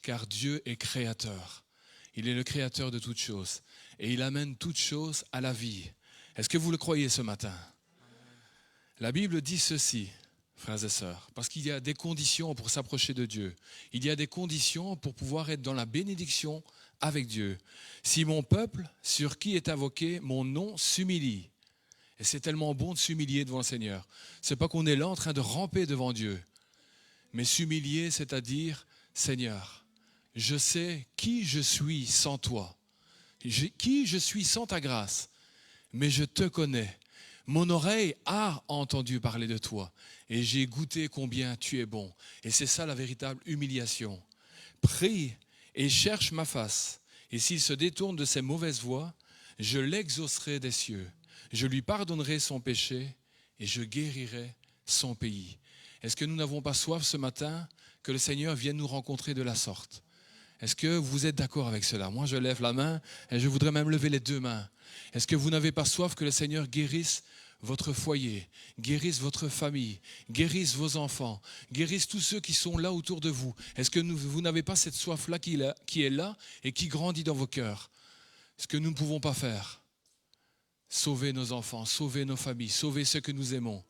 car Dieu est créateur. Il est le créateur de toutes choses et il amène toutes choses à la vie. Est-ce que vous le croyez ce matin? La Bible dit ceci, frères et sœurs, parce qu'il y a des conditions pour s'approcher de Dieu. Il y a des conditions pour pouvoir être dans la bénédiction avec Dieu. Si mon peuple, sur qui est invoqué mon nom, s'humilie, et c'est tellement bon de s'humilier devant le Seigneur. C'est pas qu'on est là en train de ramper devant Dieu, mais s'humilier, c'est-à-dire, Seigneur, je sais qui je suis sans toi, qui je suis sans ta grâce, mais je te connais. Mon oreille a entendu parler de toi et j'ai goûté combien tu es bon. Et c'est ça la véritable humiliation. Prie et cherche ma face. Et s'il se détourne de ses mauvaises voies, je l'exaucerai des cieux. Je lui pardonnerai son péché et je guérirai son pays. Est-ce que nous n'avons pas soif ce matin que le Seigneur vienne nous rencontrer de la sorte? Est-ce que vous êtes d'accord avec cela? Moi, je lève la main et je voudrais même lever les deux mains. Est-ce que vous n'avez pas soif que le Seigneur guérisse votre foyer, guérisse votre famille, guérisse vos enfants, guérisse tous ceux qui sont là autour de vous? Est-ce que vous n'avez pas cette soif-là qui est là et qui grandit dans vos cœurs? Ce que nous ne pouvons pas faire, sauver nos enfants, sauver nos familles, sauver ceux que nous aimons.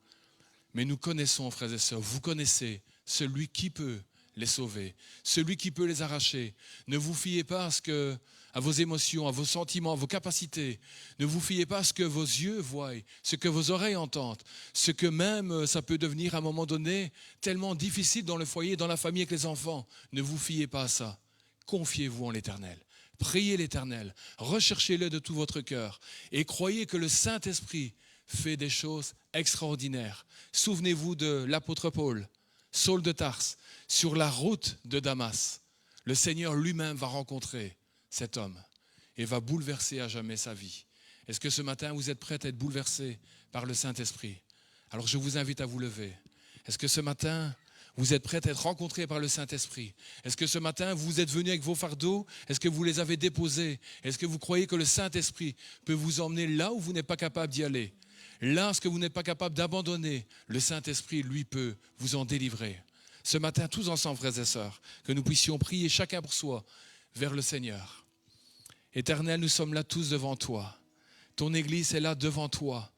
Mais nous connaissons, frères et sœurs, vous connaissez celui qui peut les sauver, celui qui peut les arracher. Ne vous fiez pas à vos émotions, à vos sentiments, à vos capacités. Ne vous fiez pas à ce que vos yeux voient, ce que vos oreilles entendent, ce que même ça peut devenir à un moment donné tellement difficile dans le foyer, dans la famille avec les enfants. Ne vous fiez pas à ça. Confiez-vous en l'Éternel. Priez l'Éternel, recherchez-le de tout votre cœur et croyez que le Saint-Esprit fait des choses extraordinaires. Souvenez-vous de l'apôtre Paul, Saul de Tarse, sur la route de Damas. Le Seigneur lui-même va rencontrer cet homme et va bouleverser à jamais sa vie. Est-ce que ce matin vous êtes prêts à être bouleversés par le Saint-Esprit? Alors je vous invite à vous lever. Est-ce que ce matin vous êtes prêts à être rencontrés par le Saint-Esprit? Est-ce que ce matin, vous êtes venus avec vos fardeaux? Est-ce que vous les avez déposés? Est-ce que vous croyez que le Saint-Esprit peut vous emmener là où vous n'êtes pas capable d'y aller? Là, ce que vous n'êtes pas capable d'abandonner, le Saint-Esprit, lui, peut vous en délivrer. Ce matin, tous ensemble, frères et sœurs, que nous puissions prier chacun pour soi vers le Seigneur. Éternel, nous sommes là tous devant toi. Ton Église est là devant toi.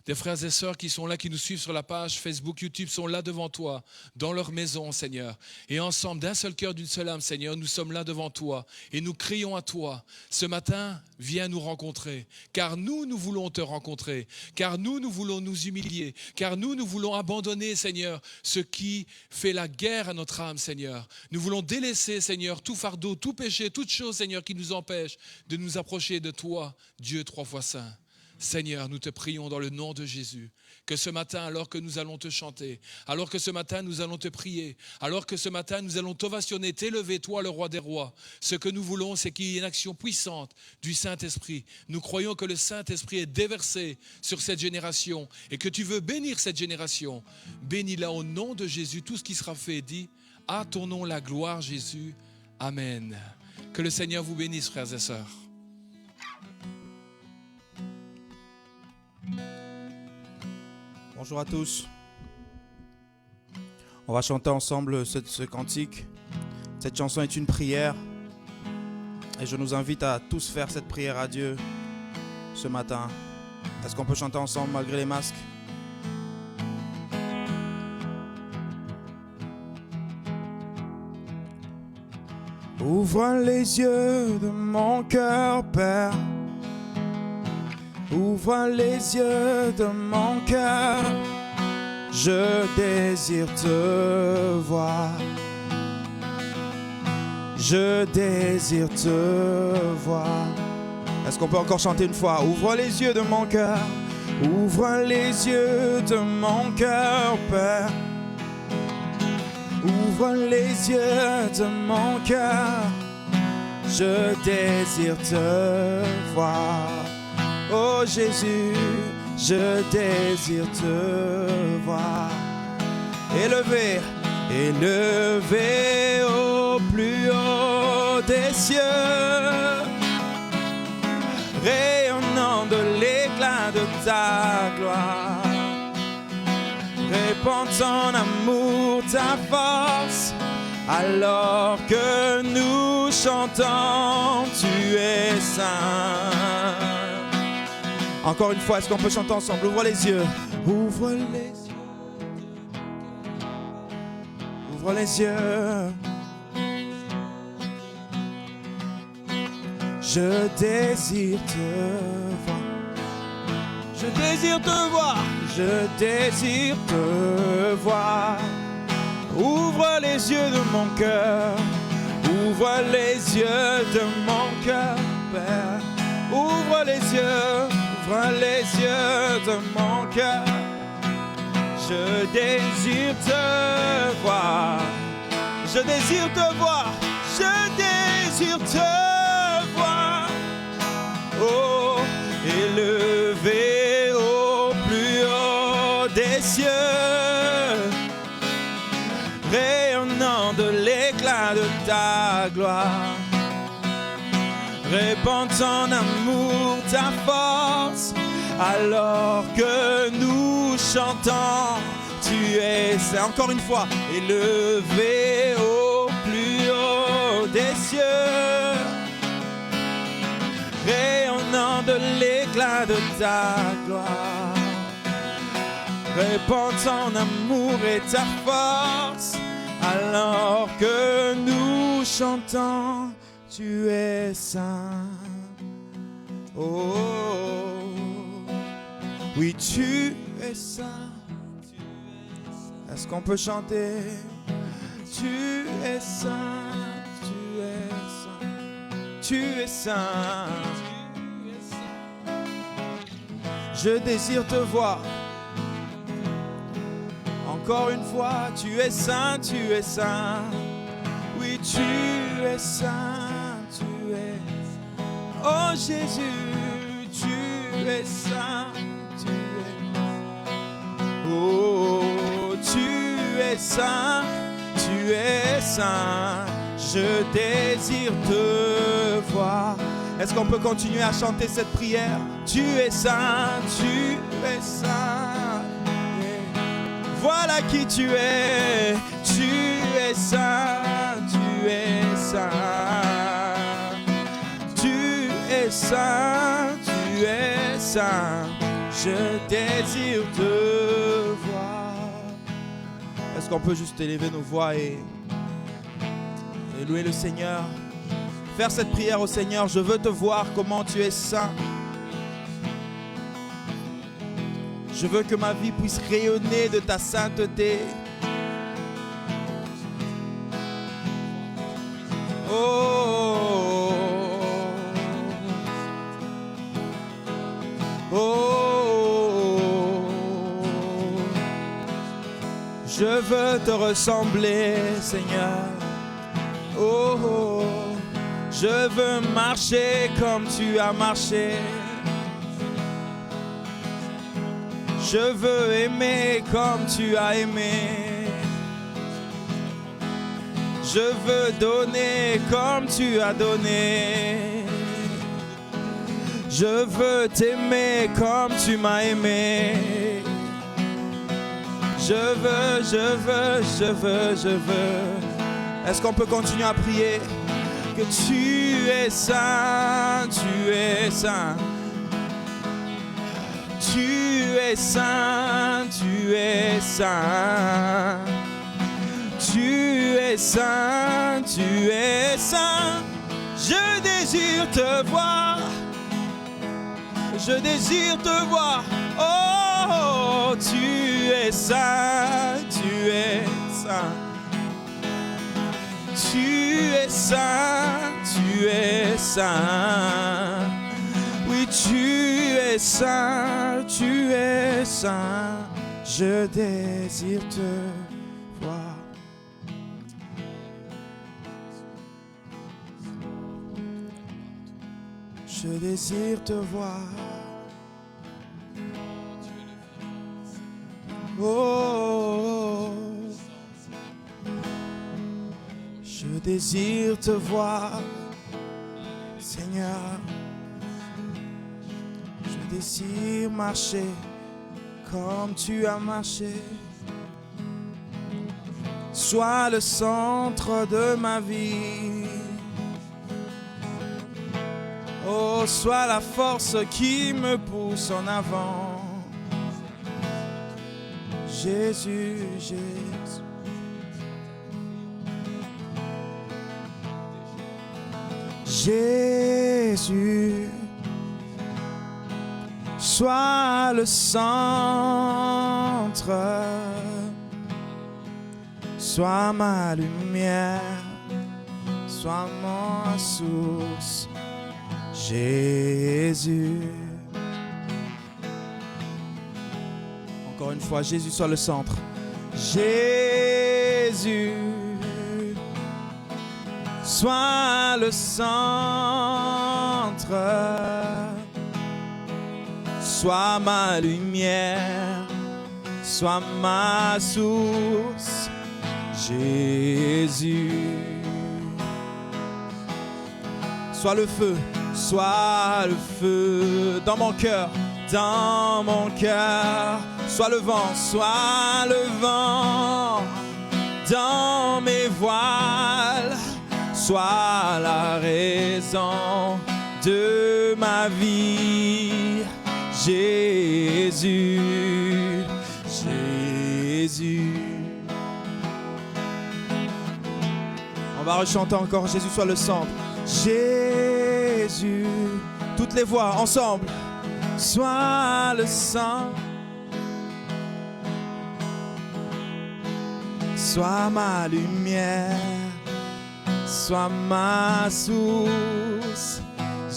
Des frères et sœurs qui sont là, qui nous suivent sur la page Facebook, YouTube, sont là devant toi, dans leur maison, Seigneur. Et ensemble, d'un seul cœur, d'une seule âme, Seigneur, nous sommes là devant toi. Et nous crions à toi. Ce matin, viens nous rencontrer. Car nous voulons te rencontrer. Car nous voulons nous humilier. Car nous voulons abandonner, Seigneur, ce qui fait la guerre à notre âme, Seigneur. Nous voulons délaisser, Seigneur, tout fardeau, tout péché, toute chose, Seigneur, qui nous empêche de nous approcher de toi, Dieu trois fois saint. Seigneur, nous te prions dans le nom de Jésus, que ce matin, alors que nous allons te chanter, alors que ce matin, nous allons te prier, alors que ce matin, nous allons t'ovationner, t'élever, toi, le roi des rois, ce que nous voulons, c'est qu'il y ait une action puissante du Saint-Esprit. Nous croyons que le Saint-Esprit est déversé sur cette génération et que tu veux bénir cette génération. Bénis-la au nom de Jésus, tout ce qui sera fait, dit, à ton nom la gloire, Jésus. Amen. Que le Seigneur vous bénisse, frères et sœurs. Bonjour à tous. On va chanter ensemble ce cantique. Cette chanson est une prière. Et je nous invite à tous faire cette prière à Dieu ce matin. Est-ce qu'on peut chanter ensemble malgré les masques? Ouvre les yeux de mon cœur, Père. Ouvre les yeux de mon cœur, je désire te voir. Je désire te voir. Est-ce qu'on peut encore chanter une fois? Ouvre les yeux de mon cœur, ouvre les yeux de mon cœur, Père. Ouvre les yeux de mon cœur, je désire te voir. Oh Jésus, je désire te voir. Élevé, élevé au plus haut des cieux, rayonnant de l'éclat de ta gloire. Répands ton amour, ta force Alors que nous chantons, tu es saint. Encore une fois, est-ce qu'on peut chanter ensemble? Ouvre les yeux. Ouvre les yeux. Ouvre les yeux. Je désire te voir. Je désire te voir. Je désire te voir. Ouvre les yeux de mon cœur. Ouvre les yeux de mon cœur, Père. Ouvre les yeux. Ouvre les yeux de mon cœur. Je désire te voir. Je désire te voir. Je désire te voir. Oh, élevé au plus haut des cieux, rayonnant de l'éclat de ta gloire. Répands ton amour, ta force, alors que nous chantons. Tu es, encore une fois, élevé au plus haut des cieux, rayonnant de l'éclat de ta gloire. Répands ton amour et ta force, alors que nous chantons. Tu es saint. Oh, oui, tu es saint. Est-ce qu'on peut chanter? Tu es saint, tu es saint, tu es saint. Je désire te voir. Encore une fois, tu es saint, tu es saint. Oui, tu es saint. Oh Jésus, tu es saint, tu es. Oh, tu es saint, tu es saint. Je désire te voir. Est-ce qu'on peut continuer à chanter cette prière? Tu es saint, tu es saint. Voilà qui tu es. Tu es saint, tu es saint. Saint, tu es saint, je désire te voir. Est-ce qu'on peut juste élever nos voix et louer le Seigneur? Faire cette prière au Seigneur. Je veux te voir comment tu es saint. Je veux que ma vie puisse rayonner de ta sainteté. Oh, je veux te ressembler, Seigneur. Oh, oh, je veux marcher comme tu as marché. Je veux aimer comme tu as aimé. Je veux donner comme tu as donné. Je veux t'aimer comme tu m'as aimé. Je veux. Est-ce qu'on peut continuer à prier? Que tu es saint, tu es saint. Tu es saint, tu es saint. Tu es saint, tu es saint. Je désire te voir. Je désire te voir. Oh, tu es saint, tu es saint. Tu es saint, tu es saint. Oui, tu es saint, tu es saint. Je désire te voir. Je désire te voir. Oh, je désire te voir, Seigneur. Je désire marcher comme tu as marché. sois le centre de ma vie. Oh, sois la force qui me pousse en avant. Jésus, Jésus. Jésus, sois le centre, sois ma lumière, sois ma source. Jésus. Encore une fois, Jésus soit le centre. Jésus, sois le centre, sois ma lumière, sois ma source. Jésus, sois le feu. Sois le feu dans mon cœur, dans mon cœur. Sois le vent dans mes voiles. Sois la raison de ma vie. Jésus, Jésus. On va rechanter encore. Jésus soit le centre. Jésus, toutes les voix ensemble. Sois le centre, sois ma lumière, sois ma source.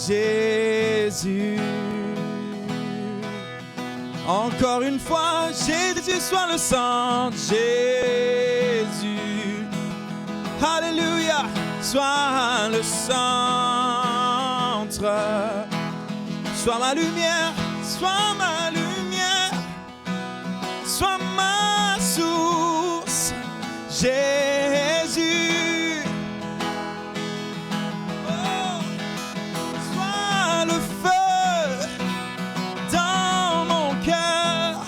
Jésus, encore une fois. Jésus soit le centre. Jésus, alléluia. Sois le centre, sois ma lumière, sois ma lumière, sois ma source. Jésus, oh, sois le feu dans mon cœur,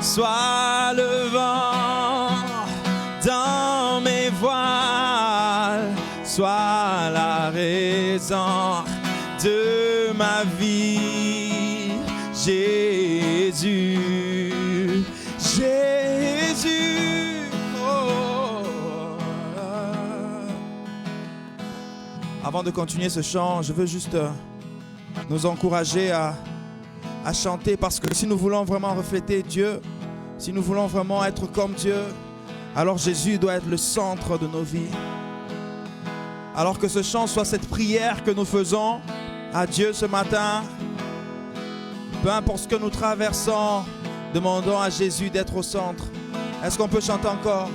sois le vent dans mes voiles. Sois la raison de ma vie. Jésus, Jésus. Oh. Avant de continuer ce chant, je veux juste nous encourager à chanter, parce que si nous voulons vraiment refléter Dieu, si nous voulons vraiment être comme Dieu, alors Jésus doit être le centre de nos vies. Alors que ce chant soit cette prière que nous faisons à Dieu ce matin. Peu importe ce que nous traversons, demandons à Jésus d'être au centre. Est-ce qu'on peut chanter encore?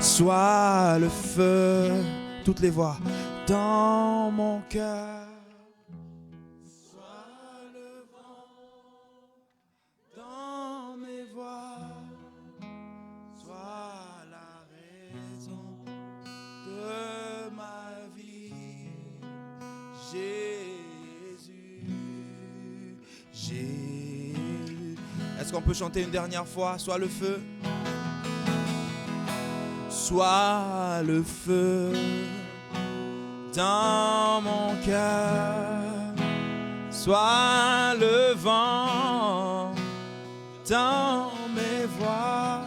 Sois le feu, toutes les voix, dans mon cœur. Sois le vent dans mes voix. Sois la raison de ma vie. Jésus, Jésus. Est-ce qu'on peut chanter une dernière fois? Sois le feu. Sois le feu dans mon cœur. Sois le vent dans mes voies.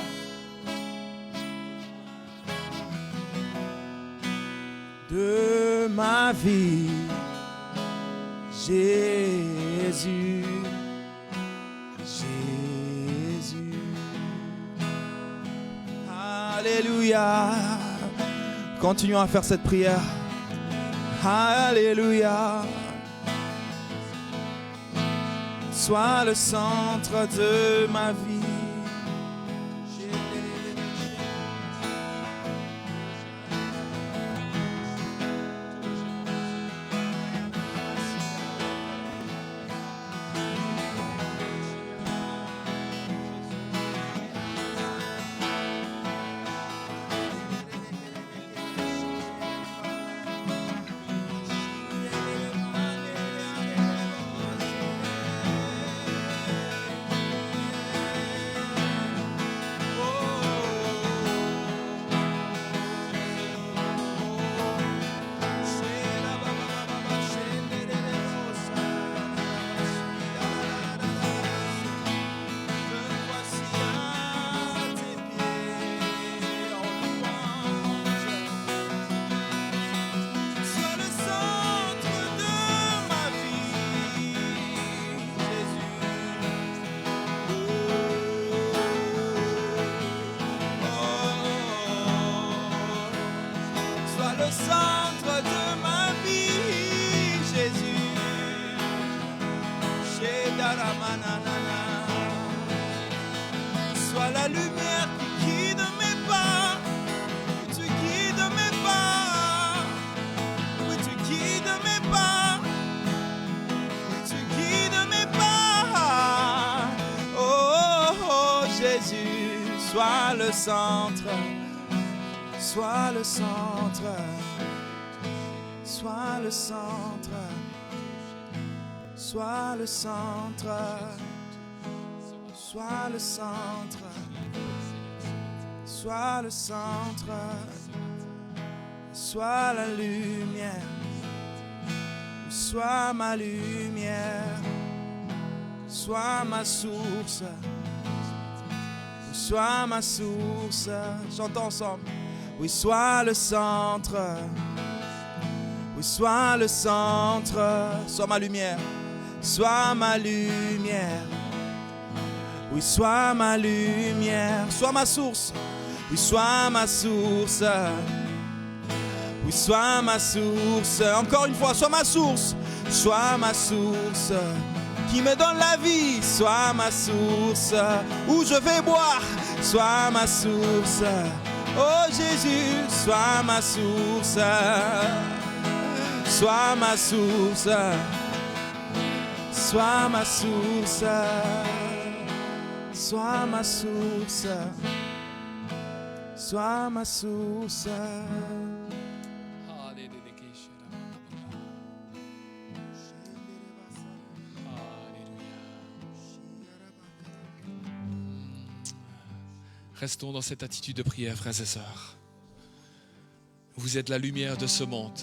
De ma vie, Jésus, Jésus. Alléluia. Continuons à faire cette prière. Alléluia. Sois le centre de ma vie. sois le centre, sois le centre, sois le centre, sois le centre, sois le centre, sois le centre, sois la lumière, sois ma lumière, sois ma source, sois ma source. Chantons ensemble. Oui, sois le centre, oui, sois le centre, sois ma lumière, sois ma lumière, oui, sois ma lumière, sois ma source, oui, sois ma source, oui, sois ma source. Encore une fois, sois ma source qui me donne la vie, sois ma source où je vais boire, sois ma source. Oh Jésus, sois ma source, sois ma source, sois ma source, sois ma source, sois ma source. Restons dans cette attitude de prière, frères et sœurs. Vous êtes la lumière de ce monde,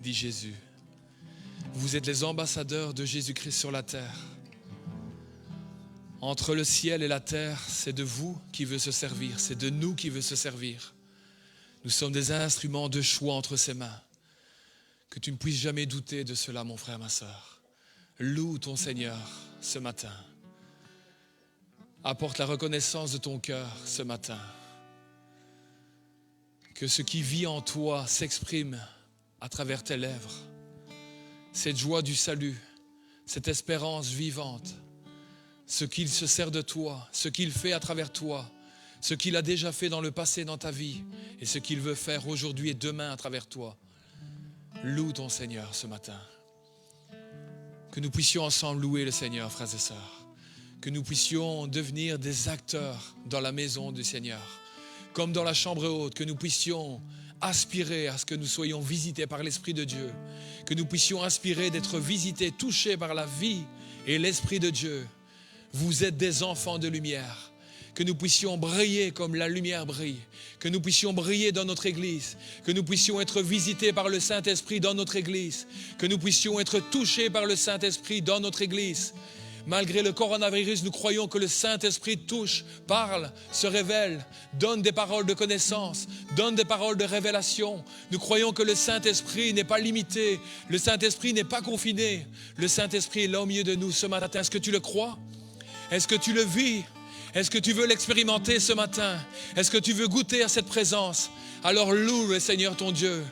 dit Jésus. Vous êtes les ambassadeurs de Jésus-Christ sur la terre. Entre le ciel et la terre, c'est de vous qui veut se servir, c'est de nous qui veut se servir. Nous sommes des instruments de choix entre ses mains. Que tu ne puisses jamais douter de cela, mon frère, ma sœur. Loue ton Seigneur ce matin. Apporte la reconnaissance de ton cœur ce matin. Que ce qui vit en toi s'exprime à travers tes lèvres. Cette joie du salut, cette espérance vivante, ce qu'il se sert de toi, ce qu'il fait à travers toi, ce qu'il a déjà fait dans le passé dans ta vie et ce qu'il veut faire aujourd'hui et demain à travers toi. Loue ton Seigneur ce matin. Que nous puissions ensemble louer le Seigneur, frères et sœurs. Que nous puissions devenir des acteurs dans la maison du Seigneur. Comme dans la chambre haute, que nous puissions aspirer à ce que nous soyons visités par l'Esprit de Dieu. Que nous puissions aspirer d'être visités, touchés par la vie et l'Esprit de Dieu. Vous êtes des enfants de lumière. Que nous puissions briller comme la lumière brille. Que nous puissions briller dans notre Église. Que nous puissions être visités par le Saint-Esprit dans notre Église. Que nous puissions être touchés par le Saint-Esprit dans notre Église. Malgré le coronavirus, nous croyons que le Saint-Esprit touche, parle, se révèle, donne des paroles de connaissance, donne des paroles de révélation. Nous croyons que le Saint-Esprit n'est pas limité, le Saint-Esprit n'est pas confiné. Le Saint-Esprit est là au milieu de nous ce matin. Est-ce que tu le crois? Est-ce que tu le vis? Est-ce que tu veux l'expérimenter ce matin? Est-ce que tu veux goûter à cette présence? Alors loue le Seigneur ton Dieu.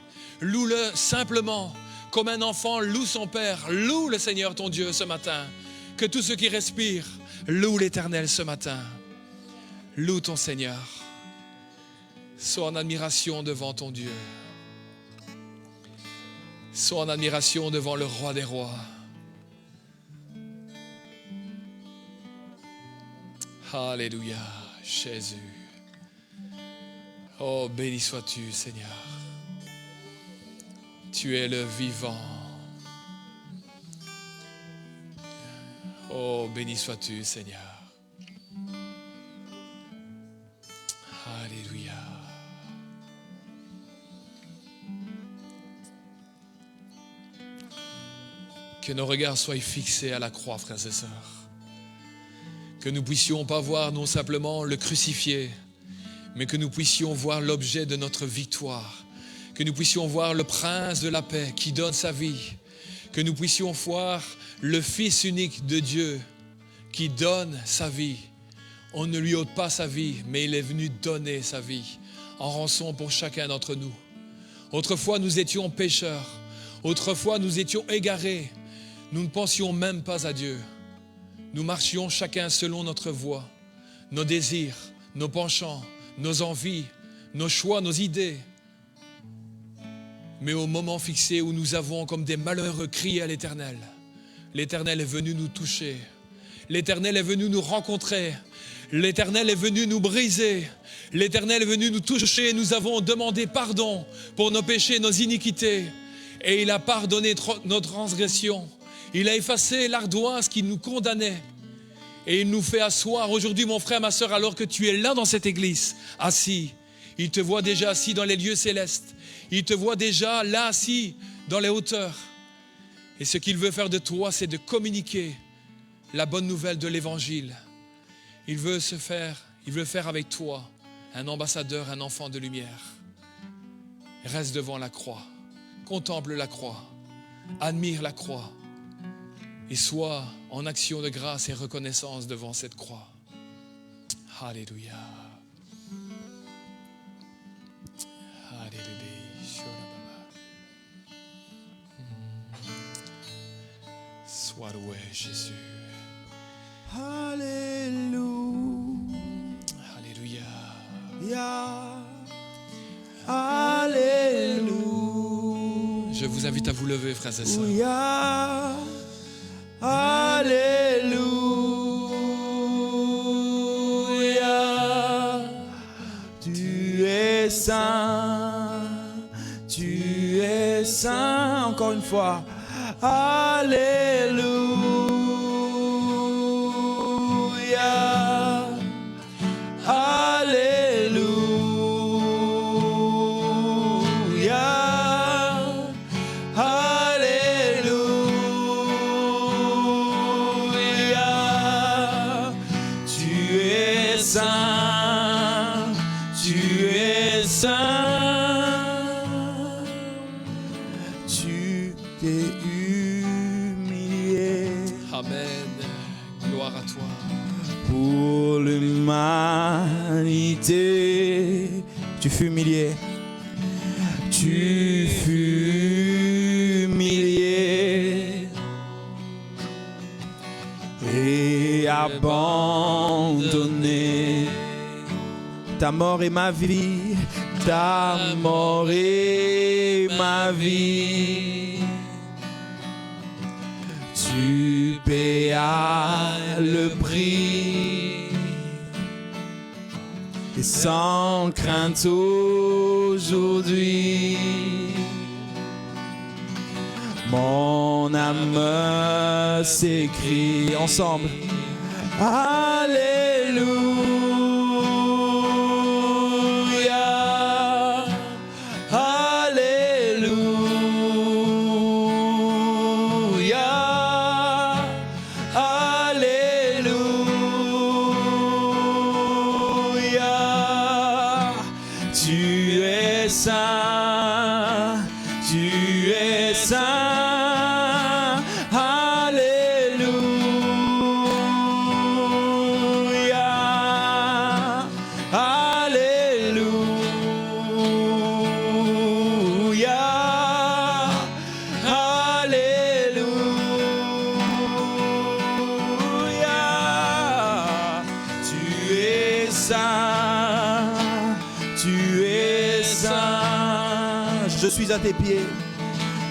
Loue-le simplement, comme un enfant loue son Père. Loue le Seigneur ton Dieu ce matin. Que tous ceux qui respirent louent l'Éternel ce matin. Loue ton Seigneur. Sois en admiration devant ton Dieu. Sois en admiration devant le Roi des Rois. Alléluia, Jésus. Oh, béni sois-tu, Seigneur. Tu es le vivant. Oh, béni sois-tu, Seigneur. Alléluia. Que nos regards soient fixés à la croix, frères et sœurs. Que nous puissions pas voir non simplement le crucifié, mais que nous puissions voir l'objet de notre victoire. Que nous puissions voir le prince de la paix qui donne sa vie. Que nous puissions voir le Fils unique de Dieu qui donne sa vie. On ne lui ôte pas sa vie, mais il est venu donner sa vie en rançon pour chacun d'entre nous. Autrefois, nous étions pécheurs. Autrefois, nous étions égarés. Nous ne pensions même pas à Dieu. Nous marchions chacun selon notre voie, nos désirs, nos penchants, nos envies, nos choix, nos idées. Mais au moment fixé où nous avons comme des malheureux crié à l'Éternel, l'Éternel est venu nous toucher. L'Éternel est venu nous rencontrer. L'Éternel est venu nous briser. L'Éternel est venu nous toucher. Nous avons demandé pardon pour nos péchés, nos iniquités. Et il a pardonné nos transgressions. Il a effacé l'ardoise qui nous condamnait. Et il nous fait asseoir. Aujourd'hui, mon frère, ma sœur, alors que tu es là dans cette église, assis, il te voit déjà assis dans les lieux célestes. Il te voit déjà là, assis dans les hauteurs. Et ce qu'il veut faire de toi, c'est de communiquer la bonne nouvelle de l'Évangile. Il veut faire avec toi un ambassadeur, un enfant de lumière. Reste devant la croix, contemple la croix, admire la croix et sois en action de grâce et reconnaissance devant cette croix. Alléluia. Sois loué, Jésus. Alléluia. Alléluia. Je vous invite à vous lever, frères et sœurs. Alléluia. Tu es saint. Tu es saint. Encore une fois. Alléluia. Tu fus humilié. Tu fus humilié et abandonné. Ta mort est ma vie. Ta mort est ma vie. Tu payas le prix. Et sans crainte aujourd'hui, mon âme s'écrie ensemble. Alléluia, Alléluia, Alléluia. Tu es saint, tu es saint, alléluia, alléluia, alléluia. Tu es saint, tu es saint. Je suis à tes pieds.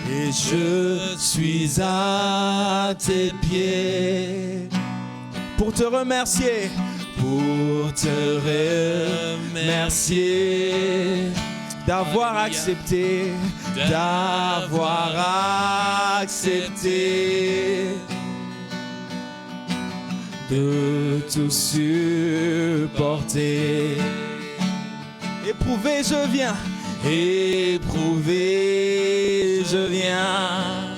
Et je suis à tes pieds pour te remercier, d'avoir accepté, de tout supporter. Éprouvé, je viens. Éprouvé, je viens.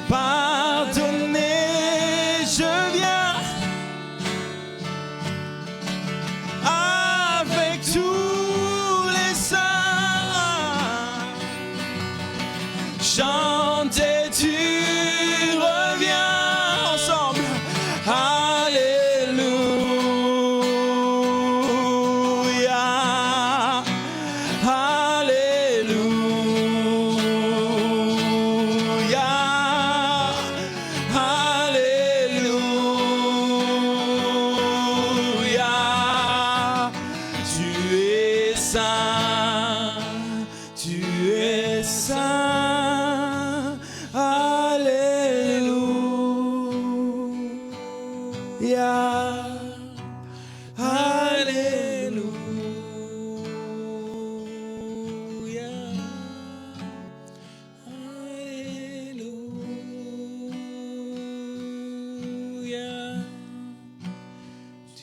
Pardonner, je viens. Avec tous les saints. Chanter, tu reviens ensemble. Alléluia,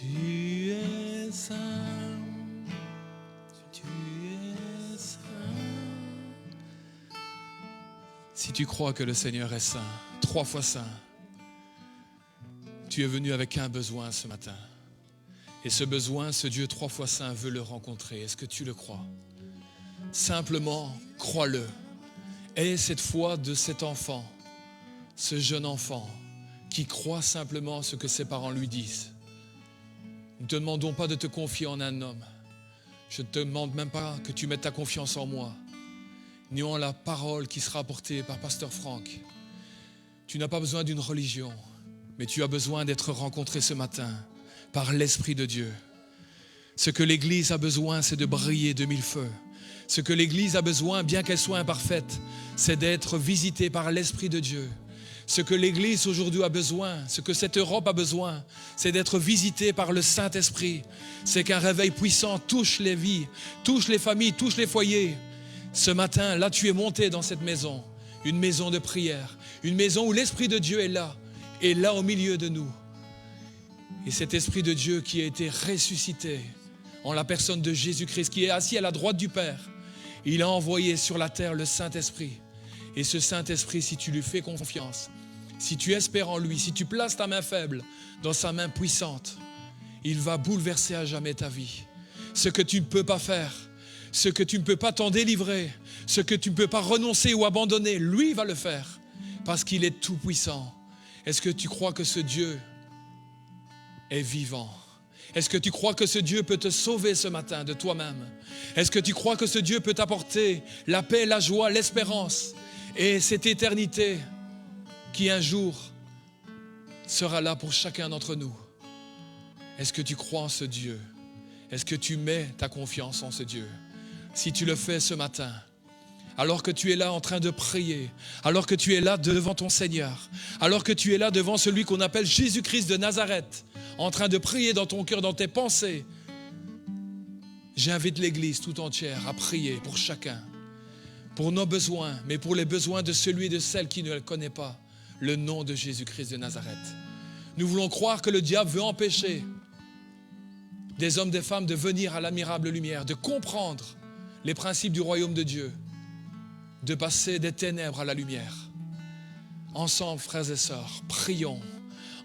Tu es saint, tu es saint. Si tu crois que le Seigneur est saint, 3 fois saint, tu es venu avec un besoin ce matin. Et ce besoin, ce Dieu 3 fois saint veut le rencontrer. Est-ce que tu le crois? Simplement, crois-le. Aie cette foi de cet enfant, ce jeune enfant, qui croit simplement ce que ses parents lui disent. Nous ne te demandons pas de te confier en un homme. Je ne te demande même pas que tu mettes ta confiance en moi, ni en la parole qui sera apportée par Pasteur Franck. Tu n'as pas besoin d'une religion, mais tu as besoin d'être rencontré ce matin par l'Esprit de Dieu. Ce que l'Église a besoin, c'est de briller de 1000 feux. Ce que l'Église a besoin, bien qu'elle soit imparfaite, c'est d'être visitée par l'Esprit de Dieu. Ce que l'Église aujourd'hui a besoin, ce que cette Europe a besoin, c'est d'être visitée par le Saint-Esprit. C'est qu'un réveil puissant touche les vies, touche les familles, touche les foyers. Ce matin, là, tu es monté dans cette maison, une maison de prière, une maison où l'Esprit de Dieu est là au milieu de nous. Et cet Esprit de Dieu qui a été ressuscité en la personne de Jésus-Christ, qui est assis à la droite du Père, il a envoyé sur la terre le Saint-Esprit. Et ce Saint-Esprit, si tu lui fais confiance, si tu espères en lui, si tu places ta main faible dans sa main puissante, il va bouleverser à jamais ta vie. Ce que tu ne peux pas faire, ce que tu ne peux pas t'en délivrer, ce que tu ne peux pas renoncer ou abandonner, lui va le faire parce qu'il est tout puissant. Est-ce que tu crois que ce Dieu est vivant? Est-ce que tu crois que ce Dieu peut te sauver ce matin de toi-même? Est-ce que tu crois que ce Dieu peut t'apporter la paix, la joie, l'espérance et cette éternité qui un jour sera là pour chacun d'entre nous? Est-ce que tu crois en ce Dieu? Est-ce que tu mets ta confiance en ce Dieu? Si tu le fais ce matin, alors que tu es là en train de prier, alors que tu es là devant ton Seigneur, alors que tu es là devant celui qu'on appelle Jésus-Christ de Nazareth, en train de prier dans ton cœur, dans tes pensées, j'invite l'Église tout entière à prier pour chacun, pour nos besoins, mais pour les besoins de celui et de celle qui ne le connaît pas, le nom de Jésus-Christ de Nazareth. Nous voulons croire que le diable veut empêcher des hommes, des femmes de venir à l'admirable lumière, de comprendre les principes du royaume de Dieu, de passer des ténèbres à la lumière. Ensemble, frères et sœurs, prions.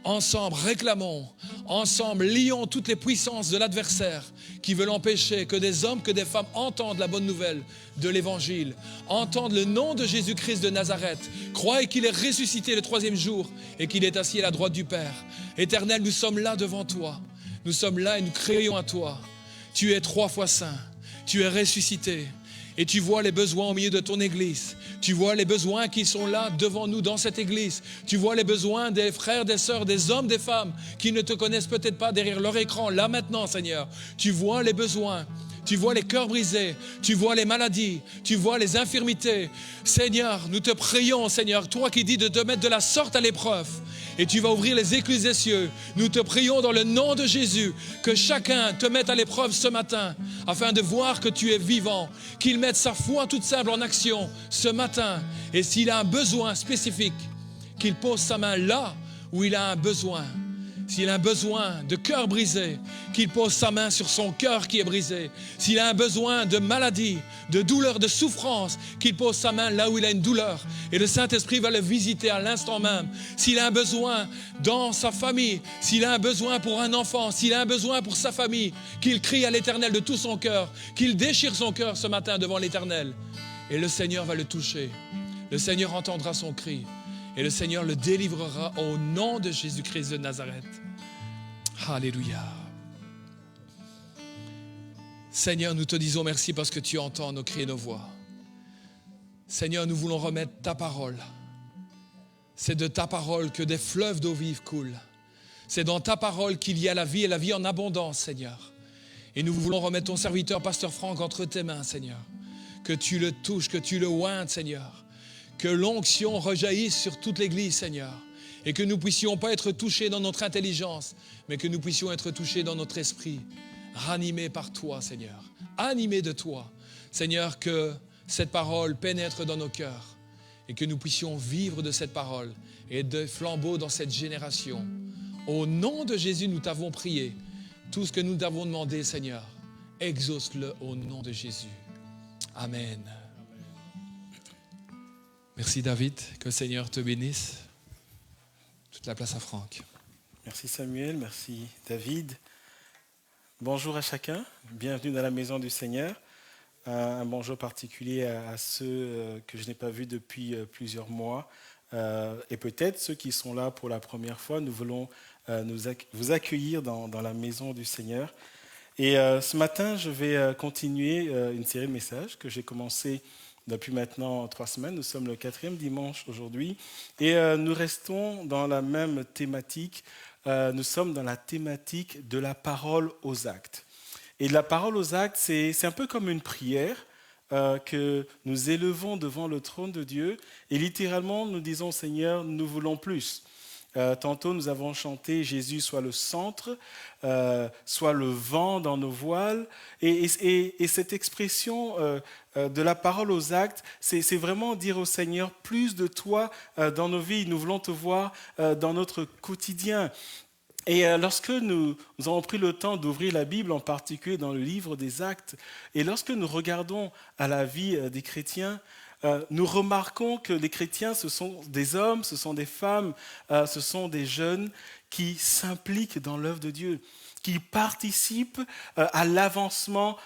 Ensemble, réclamons. Ensemble, lions toutes les puissances de l'adversaire qui veulent empêcher que des hommes, que des femmes entendent la bonne nouvelle de l'Évangile, entendent le nom de Jésus-Christ de Nazareth, croient qu'il est ressuscité le 3e jour et qu'il est assis à la droite du Père. Éternel, nous sommes là devant toi. Nous sommes là et nous crions à toi. Tu es 3 fois saint. Tu es ressuscité. Et tu vois les besoins au milieu de ton église. Tu vois les besoins qui sont là devant nous dans cette église. Tu vois les besoins des frères, des sœurs, des hommes, des femmes qui ne te connaissent peut-être pas derrière leur écran. Là maintenant, Seigneur, tu vois les besoins. Tu vois les cœurs brisés, tu vois les maladies, tu vois les infirmités. Seigneur, nous te prions, Seigneur, toi qui dis de te mettre de la sorte à l'épreuve. Et tu vas ouvrir les écluses des cieux. Nous te prions dans le nom de Jésus que chacun te mette à l'épreuve ce matin afin de voir que tu es vivant, qu'il mette sa foi toute simple en action ce matin. Et s'il a un besoin spécifique, qu'il pose sa main là où il a un besoin. S'il a un besoin de cœur brisé, qu'il pose sa main sur son cœur qui est brisé. S'il a un besoin de maladie, de douleur, de souffrance, qu'il pose sa main là où il a une douleur. Et le Saint-Esprit va le visiter à l'instant même. S'il a un besoin dans sa famille, s'il a un besoin pour un enfant, s'il a un besoin pour sa famille, qu'il crie à l'Éternel de tout son cœur, qu'il déchire son cœur ce matin devant l'Éternel. Et le Seigneur va le toucher. Le Seigneur entendra son cri. Et le Seigneur le délivrera au nom de Jésus-Christ de Nazareth. Alléluia. Seigneur, nous te disons merci parce que tu entends nos cris et nos voix. Seigneur, nous voulons remettre ta parole. C'est de ta parole que des fleuves d'eau vive coulent. C'est dans ta parole qu'il y a la vie et la vie en abondance, Seigneur. Et nous voulons remettre ton serviteur, Pasteur Franck, entre tes mains, Seigneur. Que tu le touches, que tu le ointes, Seigneur. Que l'onction rejaillisse sur toute l'Église, Seigneur. Et que nous ne puissions pas être touchés dans notre intelligence, mais que nous puissions être touchés dans notre esprit, ranimés par toi, Seigneur, animés de toi. Seigneur, que cette parole pénètre dans nos cœurs et que nous puissions vivre de cette parole et de flambeaux dans cette génération. Au nom de Jésus, nous t'avons prié Tout ce que nous t'avons demandé, Seigneur, exauce-le au nom de Jésus. Amen. Merci David, que le Seigneur te bénisse. Toute la place à Franck. Merci Samuel, merci David. Bonjour à chacun, bienvenue dans la maison du Seigneur. Un bonjour particulier à ceux que je n'ai pas vus depuis plusieurs mois. Et peut-être ceux qui sont là pour la première fois, nous voulons vous accueillir dans la maison du Seigneur. Et ce matin, je vais continuer une série de messages que j'ai commencé depuis maintenant 3 semaines. Nous sommes le 4e dimanche aujourd'hui. Et nous restons dans la même thématique. Nous sommes dans la thématique de la parole aux actes. Et la parole aux actes, c'est un peu comme une prière que nous élevons devant le trône de Dieu. Et littéralement, nous disons, Seigneur, nous voulons plus. Tantôt, nous avons chanté « Jésus soit le centre, soit le vent dans nos voiles ». Et cette expression de la parole aux actes, c'est vraiment dire au Seigneur « plus de toi dans nos vies ». Nous voulons te voir dans notre quotidien. Et lorsque nous avons pris le temps d'ouvrir la Bible, en particulier dans le livre des Actes, et lorsque nous regardons à la vie des chrétiens, nous remarquons que les chrétiens, ce sont des hommes, ce sont des femmes, ce sont des jeunes qui s'impliquent dans l'œuvre de Dieu, qui participent à l'avancement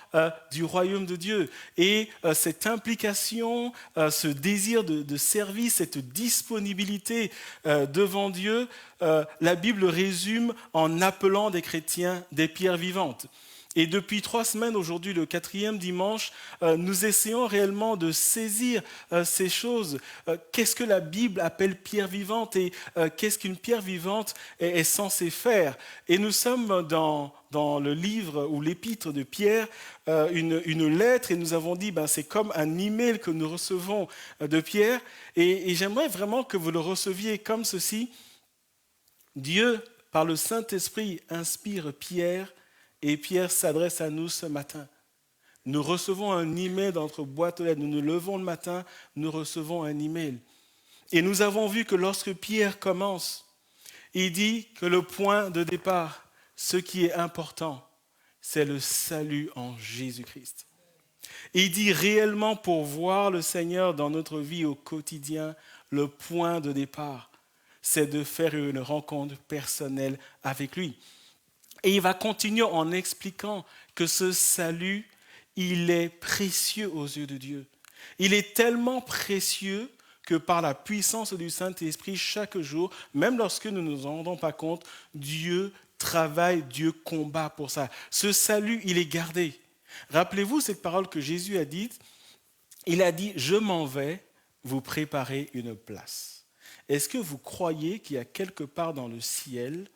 du royaume de Dieu. Et cette implication, ce désir de service, cette disponibilité devant Dieu, la Bible résume en appelant des chrétiens des pierres vivantes. Et depuis 3 semaines, aujourd'hui, le 4e dimanche, nous essayons réellement de saisir ces choses. Qu'est-ce que la Bible appelle pierre vivante et qu'est-ce qu'une pierre vivante est censée faire? Et nous sommes dans le livre ou l'épître de Pierre, une lettre, et nous avons dit c'est comme un email que nous recevons de Pierre. Et j'aimerais vraiment que vous le receviez comme ceci. Dieu, par le Saint-Esprit, inspire Pierre. Et Pierre s'adresse à nous ce matin. Nous recevons un email dans notre boîte aux lettres. Nous nous levons le matin, nous recevons un email. Et nous avons vu que lorsque Pierre commence, il dit que le point de départ, ce qui est important, c'est le salut en Jésus-Christ. Et il dit réellement pour voir le Seigneur dans notre vie au quotidien, le point de départ, c'est de faire une rencontre personnelle avec lui. Et il va continuer en expliquant que ce salut, il est précieux aux yeux de Dieu. Il est tellement précieux que par la puissance du Saint-Esprit, chaque jour, même lorsque nous ne nous en rendons pas compte, Dieu travaille, Dieu combat pour ça. Ce salut, il est gardé. Rappelez-vous cette parole que Jésus a dite. Il a dit « Je m'en vais vous préparer une place ». Est-ce que vous croyez qu'il y a quelque part dans le ciel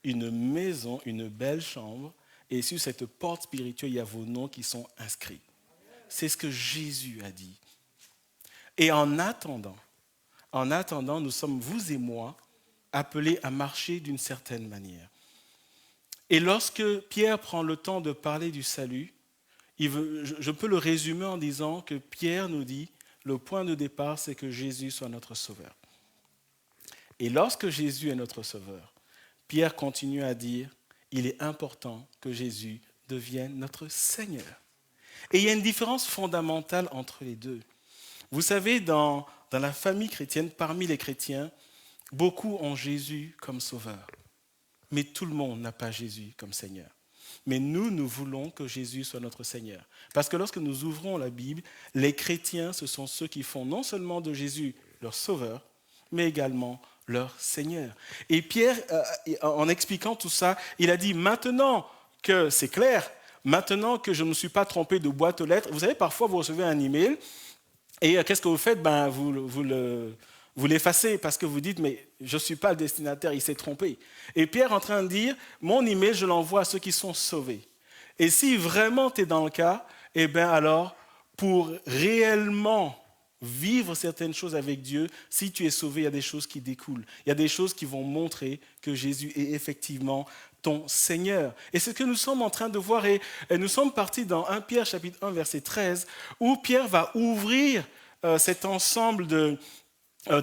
une maison, une belle chambre, et sur cette porte spirituelle, il y a vos noms qui sont inscrits. C'est ce que Jésus a dit. Et en attendant, nous sommes, vous et moi, appelés à marcher d'une certaine manière. Et lorsque Pierre prend le temps de parler du salut, je peux le résumer en disant que Pierre nous dit, le point de départ, c'est que Jésus soit notre sauveur. Et lorsque Jésus est notre sauveur, Pierre continue à dire, il est important que Jésus devienne notre Seigneur. Et il y a une différence fondamentale entre les deux. Vous savez, dans la famille chrétienne, parmi les chrétiens, beaucoup ont Jésus comme sauveur. Mais tout le monde n'a pas Jésus comme Seigneur. Mais nous voulons que Jésus soit notre Seigneur. Parce que lorsque nous ouvrons la Bible, les chrétiens, ce sont ceux qui font non seulement de Jésus leur sauveur, mais également leur Seigneur. Et Pierre, en expliquant tout ça, il a dit, maintenant que c'est clair, maintenant que je ne me suis pas trompé de boîte aux lettres, vous savez, parfois vous recevez un email, et qu'est-ce que vous faites? Vous l'effacez parce que vous dites, mais je ne suis pas le destinataire, il s'est trompé. Et Pierre est en train de dire, mon email, je l'envoie à ceux qui sont sauvés. Et si vraiment tu es dans le cas, eh bien alors, pour réellement vivre certaines choses avec Dieu, si tu es sauvé, il y a des choses qui découlent. Il y a des choses qui vont montrer que Jésus est effectivement ton Seigneur. Et c'est ce que nous sommes en train de voir. Et nous sommes partis dans 1 Pierre chapitre 1, verset 13, où Pierre va ouvrir cet ensemble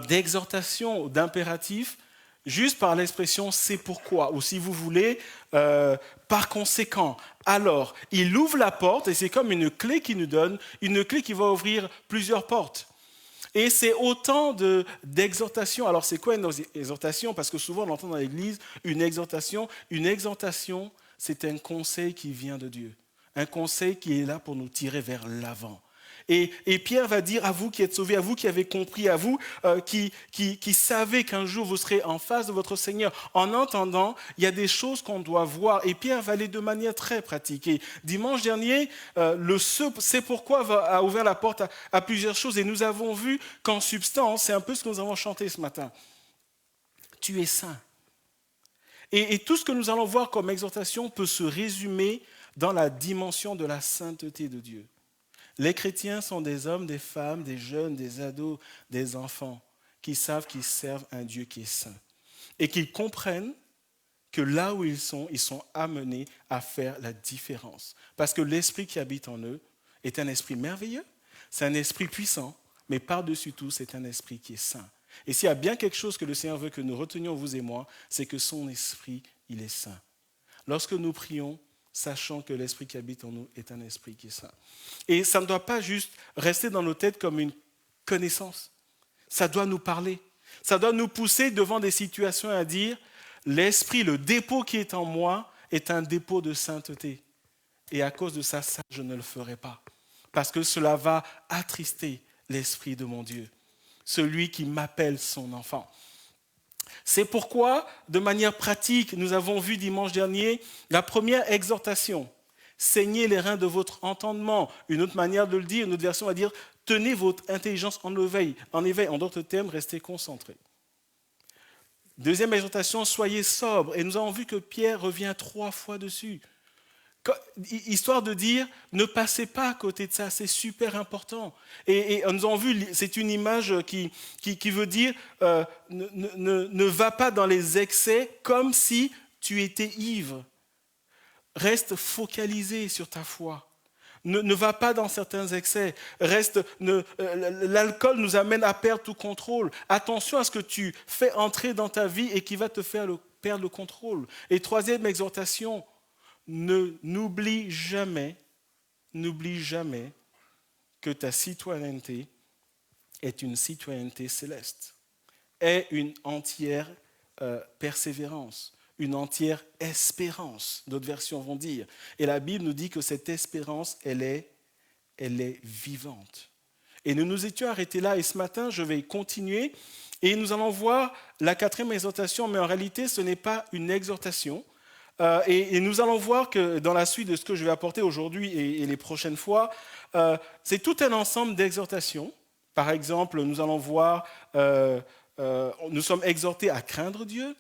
d'exhortations, d'impératifs, juste par l'expression « c'est pourquoi » ou si vous voulez, par conséquent. Alors, il ouvre la porte et c'est comme une clé qu'il nous donne, une clé qui va ouvrir plusieurs portes. Et c'est autant d'exhortations. Alors, c'est quoi une exhortation? Parce que souvent, on entend dans l'Église une exhortation. Une exhortation, c'est un conseil qui vient de Dieu. Un conseil qui est là pour nous tirer vers l'avant. Et Pierre va dire à vous qui êtes sauvés, à vous qui avez compris, à vous qui savez qu'un jour vous serez en face de votre Seigneur. En entendant, il y a des choses qu'on doit voir. Et Pierre va aller de manière très pratique. Et dimanche dernier, c'est pourquoi a ouvert la porte à plusieurs choses. Et nous avons vu qu'en substance, c'est un peu ce que nous avons chanté ce matin. Tu es saint. Et tout ce que nous allons voir comme exhortation peut se résumer dans la dimension de la sainteté de Dieu. Les chrétiens sont des hommes, des femmes, des jeunes, des ados, des enfants qui savent qu'ils servent un Dieu qui est saint et qu'ils comprennent que là où ils sont amenés à faire la différence. Parce que l'esprit qui habite en eux est un esprit merveilleux, c'est un esprit puissant, mais par-dessus tout, c'est un esprit qui est saint. Et s'il y a bien quelque chose que le Seigneur veut que nous retenions, vous et moi, c'est que son esprit, il est saint. Lorsque nous prions, sachant que l'esprit qui habite en nous est un esprit qui est saint. Et ça ne doit pas juste rester dans nos têtes comme une connaissance. Ça doit nous parler. Ça doit nous pousser devant des situations à dire, l'esprit, le dépôt qui est en moi est un dépôt de sainteté. Et à cause de ça, je ne le ferai pas. Parce que cela va attrister l'esprit de mon Dieu, celui qui m'appelle son enfant. C'est pourquoi, de manière pratique, nous avons vu dimanche dernier la première exhortation. Saignez les reins de votre entendement. Une autre manière de le dire, une autre version va dire, tenez votre intelligence en éveil. En d'autres termes, restez concentrés. Deuxième exhortation, soyez sobres. Et nous avons vu que Pierre revient 3 fois dessus. Histoire de dire, ne passez pas à côté de ça, c'est super important. Et nous avons vu, c'est une image qui veut dire, ne va pas dans les excès comme si tu étais ivre. Reste focalisé sur ta foi. Ne va pas dans certains excès. L'alcool nous amène à perdre tout contrôle. Attention à ce que tu fais entrer dans ta vie et qui va te faire perdre le contrôle. Et troisième exhortation, n'oublie jamais que ta citoyenneté est une citoyenneté céleste, est une entière persévérance, une entière espérance, d'autres versions vont dire. Et la Bible nous dit que cette espérance, elle est vivante. Et nous nous étions arrêtés là, et ce matin, je vais continuer, et nous allons voir la 4e exhortation, mais en réalité, ce n'est pas une exhortation. Et nous allons voir que dans la suite de ce que je vais apporter aujourd'hui et les prochaines fois, c'est tout un ensemble d'exhortations. Par exemple, nous allons voir, nous sommes exhortés à craindre Dieu,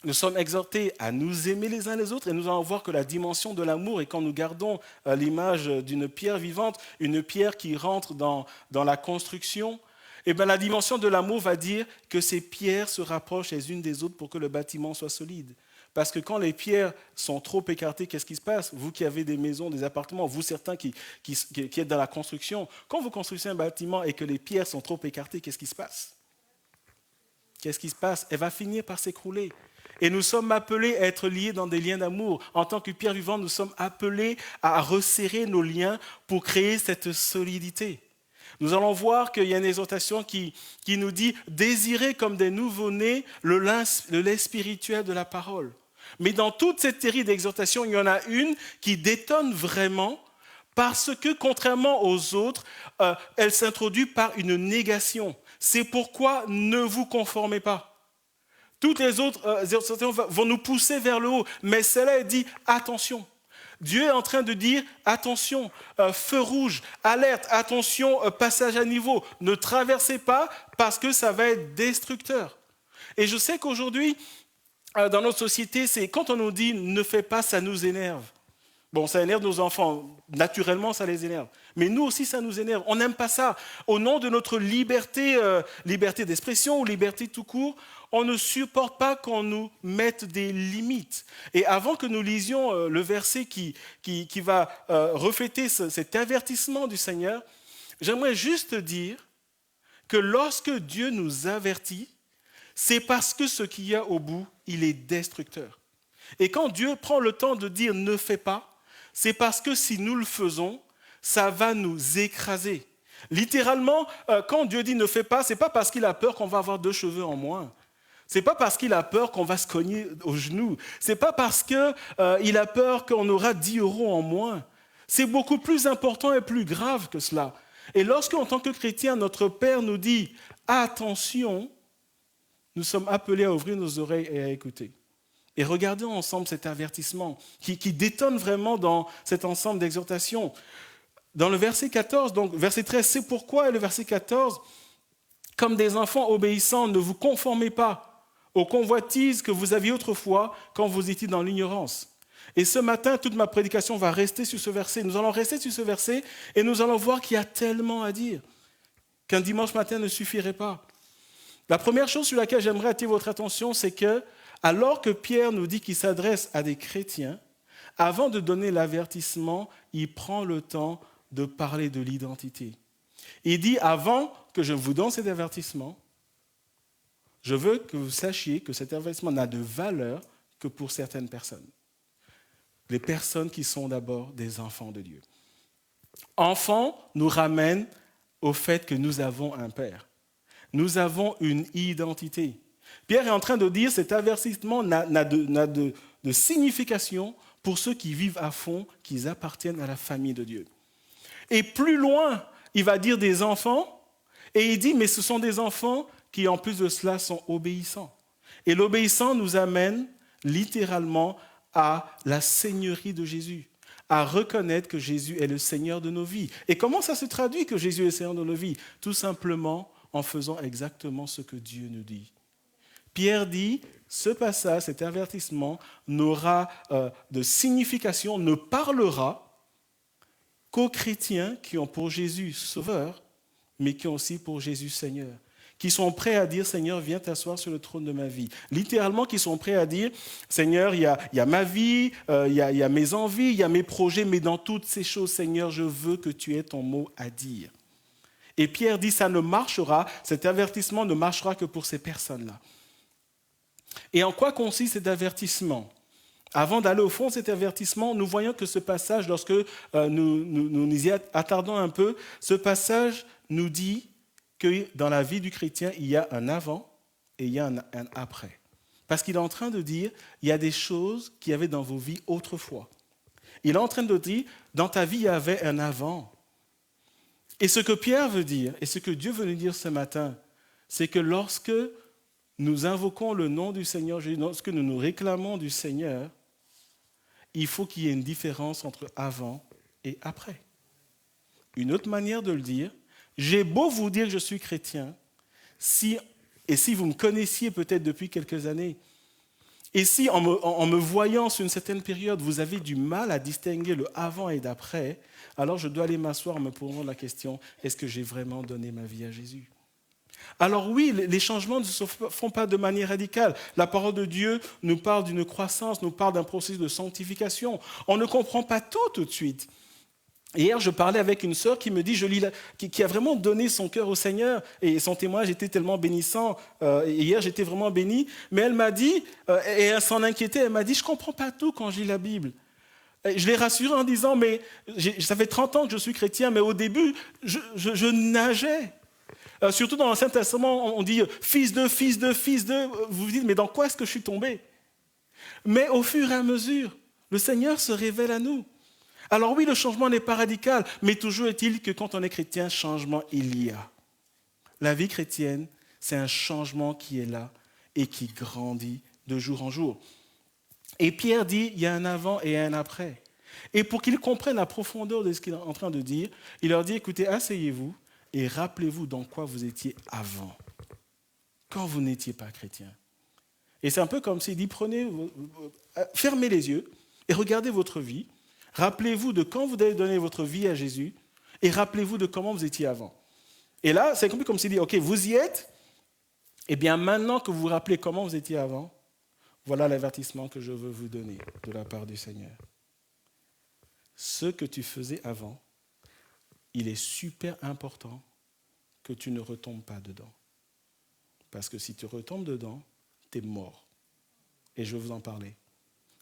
nous sommes exhortés à nous aimer les uns les autres, et nous allons voir que la dimension de l'amour, et quand nous gardons l'image d'une pierre vivante, une pierre qui rentre dans la construction, et bien la dimension de l'amour va dire que ces pierres se rapprochent les unes des autres pour que le bâtiment soit solide. Parce que quand les pierres sont trop écartées, qu'est-ce qui se passe? Vous qui avez des maisons, des appartements, vous certains qui êtes dans la construction, quand vous construisez un bâtiment et que les pierres sont trop écartées, qu'est-ce qui se passe? Qu'est-ce qui se passe? Elle va finir par s'écrouler. Et nous sommes appelés à être liés dans des liens d'amour. En tant que pierre vivante, nous sommes appelés à resserrer nos liens pour créer cette solidité. Nous allons voir qu'il y a une exhortation qui nous dit « Désirez comme des nouveau-nés le lait spirituel de la parole ». Mais dans toute cette série d'exhortations, il y en a une qui détonne vraiment parce que, contrairement aux autres, elle s'introduit par une négation. C'est pourquoi ne vous conformez pas. Toutes les autres exhortations vont nous pousser vers le haut, mais celle-là dit attention. Dieu est en train de dire attention, feu rouge, alerte, attention, passage à niveau. Ne traversez pas parce que ça va être destructeur. Et je sais qu'aujourd'hui, dans notre société, c'est quand on nous dit ne fais pas, ça nous énerve. Bon, ça énerve nos enfants. Naturellement, ça les énerve. Mais nous aussi, ça nous énerve. On n'aime pas ça. Au nom de notre liberté, liberté d'expression ou liberté tout court, on ne supporte pas qu'on nous mette des limites. Et avant que nous lisions le verset qui va refléter cet avertissement du Seigneur, j'aimerais juste dire que lorsque Dieu nous avertit, c'est parce que ce qu'il y a au bout, il est destructeur. Et quand Dieu prend le temps de dire ne fais pas, c'est parce que si nous le faisons, ça va nous écraser. Littéralement, quand Dieu dit ne fais pas, ce n'est pas parce qu'il a peur qu'on va avoir 2 cheveux en moins. Ce n'est pas parce qu'il a peur qu'on va se cogner au genou. Ce n'est pas parce qu'il a peur qu'on aura 10 € en moins. C'est beaucoup plus important et plus grave que cela. Et lorsque, en tant que chrétien, notre Père nous dit « Attention », nous sommes appelés à ouvrir nos oreilles et à écouter. Et regardons ensemble cet avertissement qui détonne vraiment dans cet ensemble d'exhortations. Dans le verset 14, donc verset 13, c'est pourquoi, et le verset 14, « Comme des enfants obéissants, ne vous conformez pas aux convoitises que vous aviez autrefois quand vous étiez dans l'ignorance. » Et ce matin, toute ma prédication va rester sur ce verset. Nous allons rester sur ce verset et nous allons voir qu'il y a tellement à dire qu'un dimanche matin ne suffirait pas. La première chose sur laquelle j'aimerais attirer votre attention, c'est que, alors que Pierre nous dit qu'il s'adresse à des chrétiens, avant de donner l'avertissement, il prend le temps de parler de l'identité. Il dit, avant que je vous donne cet avertissement, je veux que vous sachiez que cet avertissement n'a de valeur que pour certaines personnes. Les personnes qui sont d'abord des enfants de Dieu. Enfants nous ramène au fait que nous avons un Père. Nous avons une identité. Pierre est en train de dire que cet avertissement n'a de signification pour ceux qui vivent à fond, qui appartiennent à la famille de Dieu. Et plus loin, il va dire des enfants, et il dit, mais ce sont des enfants qui, en plus de cela, sont obéissants. Et l'obéissant nous amène littéralement à la seigneurie de Jésus, à reconnaître que Jésus est le Seigneur de nos vies. Et comment ça se traduit que Jésus est le Seigneur de nos vies? Tout simplement en faisant exactement ce que Dieu nous dit. Pierre dit, ce passage, cet avertissement n'aura de signification, ne parlera qu'aux chrétiens qui ont pour Jésus Sauveur, mais qui ont aussi pour Jésus Seigneur. Qui sont prêts à dire, Seigneur, viens t'asseoir sur le trône de ma vie. Littéralement, qui sont prêts à dire, Seigneur, il y a ma vie, il y a mes envies, il y a mes projets, mais dans toutes ces choses, Seigneur, je veux que tu aies ton mot à dire. Et Pierre dit, ça ne marchera, cet avertissement ne marchera que pour ces personnes-là. Et en quoi consiste cet avertissement? Avant d'aller au fond de cet avertissement, nous voyons que ce passage, lorsque nous y attardons un peu, ce passage nous dit que dans la vie du chrétien, il y a un avant et il y a un après. Parce qu'il est en train de dire, il y a des choses qu'il y avait dans vos vies autrefois. Il est en train de dire, dans ta vie, il y avait un avant. Et ce que Pierre veut dire, et ce que Dieu veut nous dire ce matin, c'est que lorsque nous invoquons le nom du Seigneur Jésus, lorsque nous nous réclamons du Seigneur, il faut qu'il y ait une différence entre avant et après. Une autre manière de le dire, j'ai beau vous dire que je suis chrétien, si vous me connaissiez peut-être depuis quelques années, et si en me voyant sur une certaine période, vous avez du mal à distinguer le avant et d'après, alors je dois aller m'asseoir en me posant la question, est-ce que j'ai vraiment donné ma vie à Jésus? Alors oui, les changements ne se font pas de manière radicale. La parole de Dieu nous parle d'une croissance, nous parle d'un processus de sanctification. On ne comprend pas tout de suite. Hier, je parlais avec une sœur qui me dit, qui a vraiment donné son cœur au Seigneur, et son témoignage était tellement bénissant. Hier, j'étais vraiment béni, mais elle m'a dit, et elle s'en inquiétait, elle m'a dit, je ne comprends pas tout quand je lis la Bible. Et je l'ai rassurée en disant, mais ça fait 30 ans que je suis chrétien, mais au début, je nageais. Surtout dans l'Ancien Testament, on dit fils de, fils de, fils de. Vous vous dites, mais dans quoi est-ce que je suis tombé? Mais au fur et à mesure, le Seigneur se révèle à nous. Alors oui, le changement n'est pas radical, mais toujours est-il que quand on est chrétien, changement il y a. La vie chrétienne, c'est un changement qui est là et qui grandit de jour en jour. Et Pierre dit, il y a un avant et un après. Et pour qu'ils comprennent la profondeur de ce qu'il est en train de dire, il leur dit, écoutez, asseyez-vous et rappelez-vous dans quoi vous étiez avant, quand vous n'étiez pas chrétien. Et c'est un peu comme s'il dit, fermez les yeux et regardez votre vie. Rappelez-vous de quand vous avez donné votre vie à Jésus et rappelez-vous de comment vous étiez avant. Et là, c'est un peu comme s'il dit, ok, vous y êtes, et bien maintenant que vous vous rappelez comment vous étiez avant, voilà l'avertissement que je veux vous donner de la part du Seigneur. Ce que tu faisais avant, il est super important que tu ne retombes pas dedans. Parce que si tu retombes dedans, tu es mort. Et je vais vous en parler.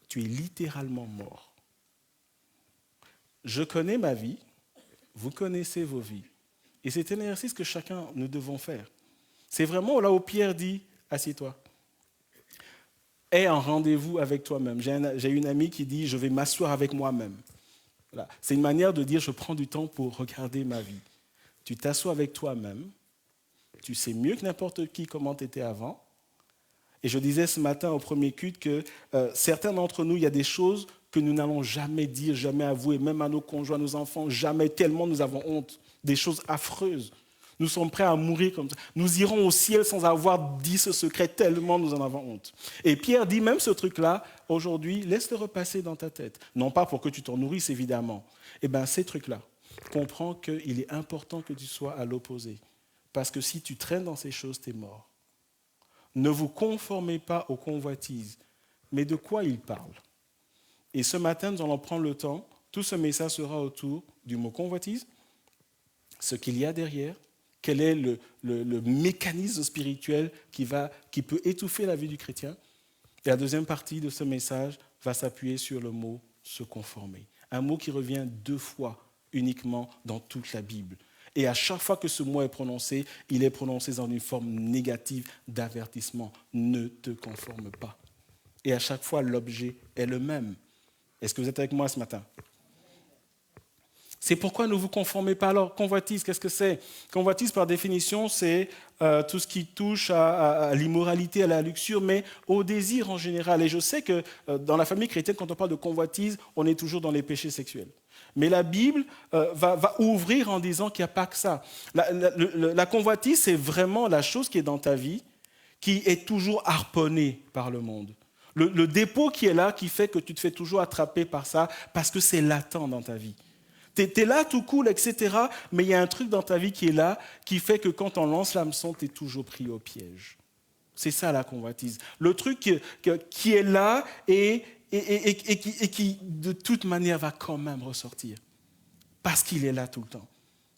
Tu es littéralement mort. Je connais ma vie, vous connaissez vos vies. Et c'est un exercice que chacun nous devons faire. C'est vraiment là où Pierre dit, assieds-toi. Aie un rendez-vous avec toi-même. J'ai une amie qui dit, je vais m'asseoir avec moi-même. Voilà. C'est une manière de dire, je prends du temps pour regarder ma vie. Tu t'assois avec toi-même, tu sais mieux que n'importe qui comment tu étais avant. Et je disais ce matin au premier culte que certains d'entre nous, il y a des choses que nous n'allons jamais dire, jamais avouer, même à nos conjoints, à nos enfants, jamais, tellement nous avons honte. Des choses affreuses. Nous sommes prêts à mourir comme ça. Nous irons au ciel sans avoir dit ce secret, tellement nous en avons honte. Et Pierre dit même ce truc-là, aujourd'hui, laisse-le repasser dans ta tête. Non pas pour que tu t'en nourrisses, évidemment. Eh bien, ces trucs-là, comprends qu'il est important que tu sois à l'opposé. Parce que si tu traînes dans ces choses, tu es mort. Ne vous conformez pas aux convoitises. Mais de quoi il parle? Et ce matin, nous allons prendre le temps. Tout ce message sera autour du mot convoitise, ce qu'il y a derrière, quel est le mécanisme spirituel qui peut étouffer la vie du chrétien. Et la deuxième partie de ce message va s'appuyer sur le mot « se conformer ». Un mot qui revient 2 fois uniquement dans toute la Bible. Et à chaque fois que ce mot est prononcé, il est prononcé dans une forme négative d'avertissement. Ne te conforme pas. Et à chaque fois, l'objet est le même. Est-ce que vous êtes avec moi ce matin? C'est pourquoi ne vous conformez pas. Alors, convoitise, qu'est-ce que c'est? Convoitise, par définition, c'est tout ce qui touche à l'immoralité, à la luxure, mais au désir en général. Et je sais que dans la famille chrétienne, quand on parle de convoitise, on est toujours dans les péchés sexuels. Mais la Bible va ouvrir en disant qu'il n'y a pas que ça. La convoitise, c'est vraiment la chose qui est dans ta vie, qui est toujours harponnée par le monde. Le dépôt qui est là, qui fait que tu te fais toujours attraper par ça, parce que c'est latent dans ta vie. Tu es là, tout cool, etc. Mais il y a un truc dans ta vie qui est là, qui fait que quand on lance l'hameçon, tu es toujours pris au piège. C'est ça la convoitise. Le truc qui est là et qui, de toute manière, va quand même ressortir. Parce qu'il est là tout le temps.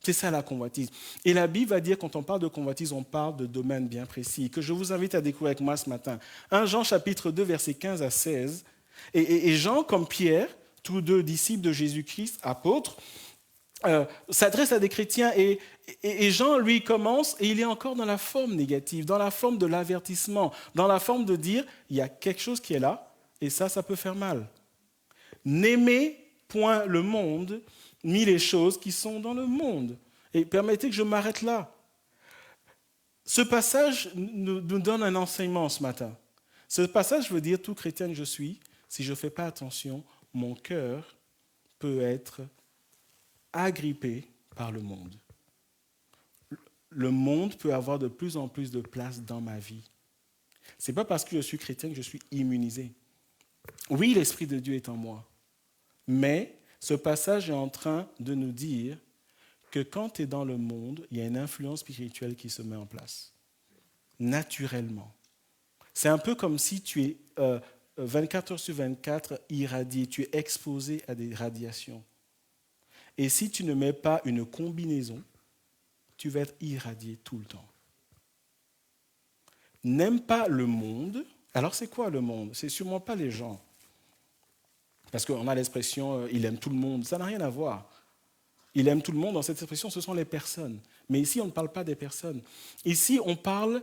C'est ça la convoitise. Et la Bible va dire, quand on parle de convoitise, on parle de domaines bien précis, que je vous invite à découvrir avec moi ce matin. 1 Jean chapitre 2, versets 15 à 16. Et Jean, comme Pierre, tous deux disciples de Jésus-Christ, apôtres, s'adresse à des chrétiens et Jean, lui, commence et il est encore dans la forme négative, dans la forme de l'avertissement, dans la forme de dire, il y a quelque chose qui est là et ça peut faire mal. N'aimez point le monde, ni les choses qui sont dans le monde. Et permettez que je m'arrête là. Ce passage nous donne un enseignement ce matin. Ce passage veut dire, tout chrétien que je suis, si je ne fais pas attention, mon cœur peut être agrippé par le monde. Le monde peut avoir de plus en plus de place dans ma vie. Ce n'est pas parce que je suis chrétien que je suis immunisé. Oui, l'Esprit de Dieu est en moi. Mais ce passage est en train de nous dire que quand tu es dans le monde, il y a une influence spirituelle qui se met en place. Naturellement. C'est un peu comme si tu es 24 heures sur 24 irradié, tu es exposé à des radiations. Et si tu ne mets pas une combinaison, tu vas être irradié tout le temps. N'aime pas le monde. Alors c'est quoi le monde? C'est sûrement pas les gens. Parce qu'on a l'expression « il aime tout le monde ». Ça n'a rien à voir. Il aime tout le monde, dans cette expression, ce sont les personnes. Mais ici, on ne parle pas des personnes. Ici, on parle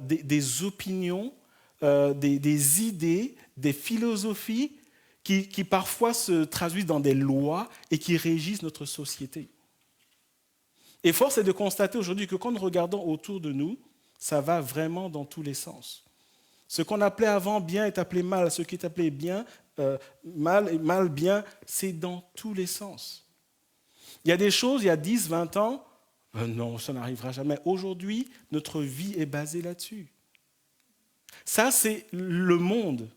des opinions, des idées, des philosophies qui parfois se traduisent dans des lois et qui régissent notre société. Et force est de constater aujourd'hui que quand nous regardons autour de nous, ça va vraiment dans tous les sens. Ce qu'on appelait avant bien est appelé mal, ce qui est appelé bien, mal et mal bien, c'est dans tous les sens. Il y a des choses, il y a 10, 20 ans, non, ça n'arrivera jamais. Aujourd'hui, notre vie est basée là-dessus. Ça, c'est le monde.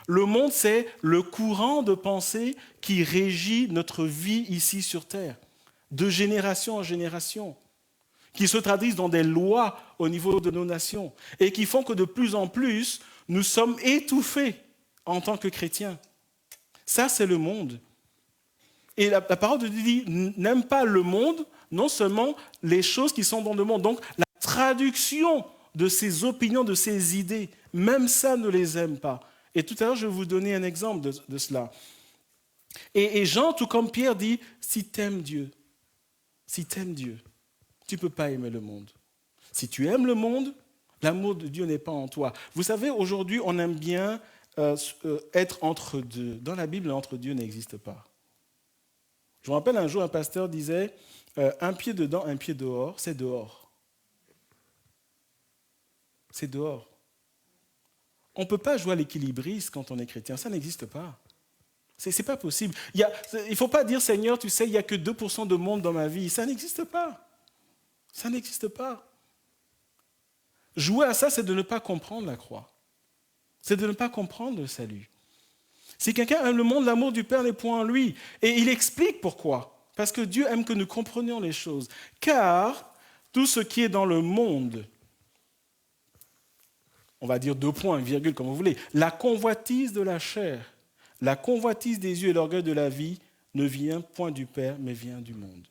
Le monde, c'est le courant de pensée qui régit notre vie ici sur Terre, de génération en génération, qui se traduisent dans des lois au niveau de nos nations et qui font que de plus en plus, nous sommes étouffés en tant que chrétiens. Ça, c'est le monde. Et la parole de Dieu dit, n'aime pas le monde, non seulement les choses qui sont dans le monde. Donc, la traduction de ses opinions, de ses idées. Même ça ne les aime pas. Et tout à l'heure, je vais vous donner un exemple de cela. Et Jean, tout comme Pierre, dit, si tu aimes Dieu, tu ne peux pas aimer le monde. Si tu aimes le monde, l'amour de Dieu n'est pas en toi. Vous savez, aujourd'hui, on aime bien être entre deux. Dans la Bible, l'entre Dieu n'existe pas. Je me rappelle un jour, un pasteur disait, un pied dedans, un pied dehors, c'est dehors. C'est dehors. On ne peut pas jouer à l'équilibriste quand on est chrétien, ça n'existe pas. Ce n'est pas possible. Il ne faut pas dire, Seigneur, tu sais, il n'y a que 2% de monde dans ma vie. Ça n'existe pas. Ça n'existe pas. Jouer à ça, c'est de ne pas comprendre la croix. C'est de ne pas comprendre le salut. Si quelqu'un aime le monde, l'amour du Père n'est point en lui. Et il explique pourquoi. Parce que Dieu aime que nous comprenions les choses. Car tout ce qui est dans le monde, on va dire 2 points, virgule, comme vous voulez, la convoitise de la chair, la convoitise des yeux et l'orgueil de la vie ne vient point du Père, mais vient du monde.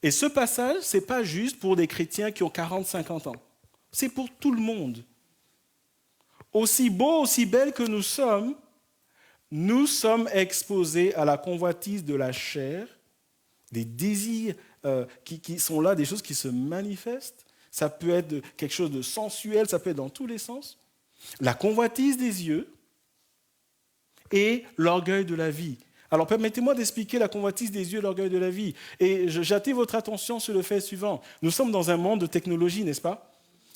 Et ce passage, ce n'est pas juste pour des chrétiens qui ont 40, 50 ans. C'est pour tout le monde. Aussi beaux, aussi belles que nous sommes exposés à la convoitise de la chair, des désirs qui sont là, des choses qui se manifestent. Ça peut être quelque chose de sensuel, ça peut être dans tous les sens. La convoitise des yeux et l'orgueil de la vie. Alors permettez-moi d'expliquer la convoitise des yeux et l'orgueil de la vie. Et j'attire votre attention sur le fait suivant. Nous sommes dans un monde de technologie, n'est-ce pas ?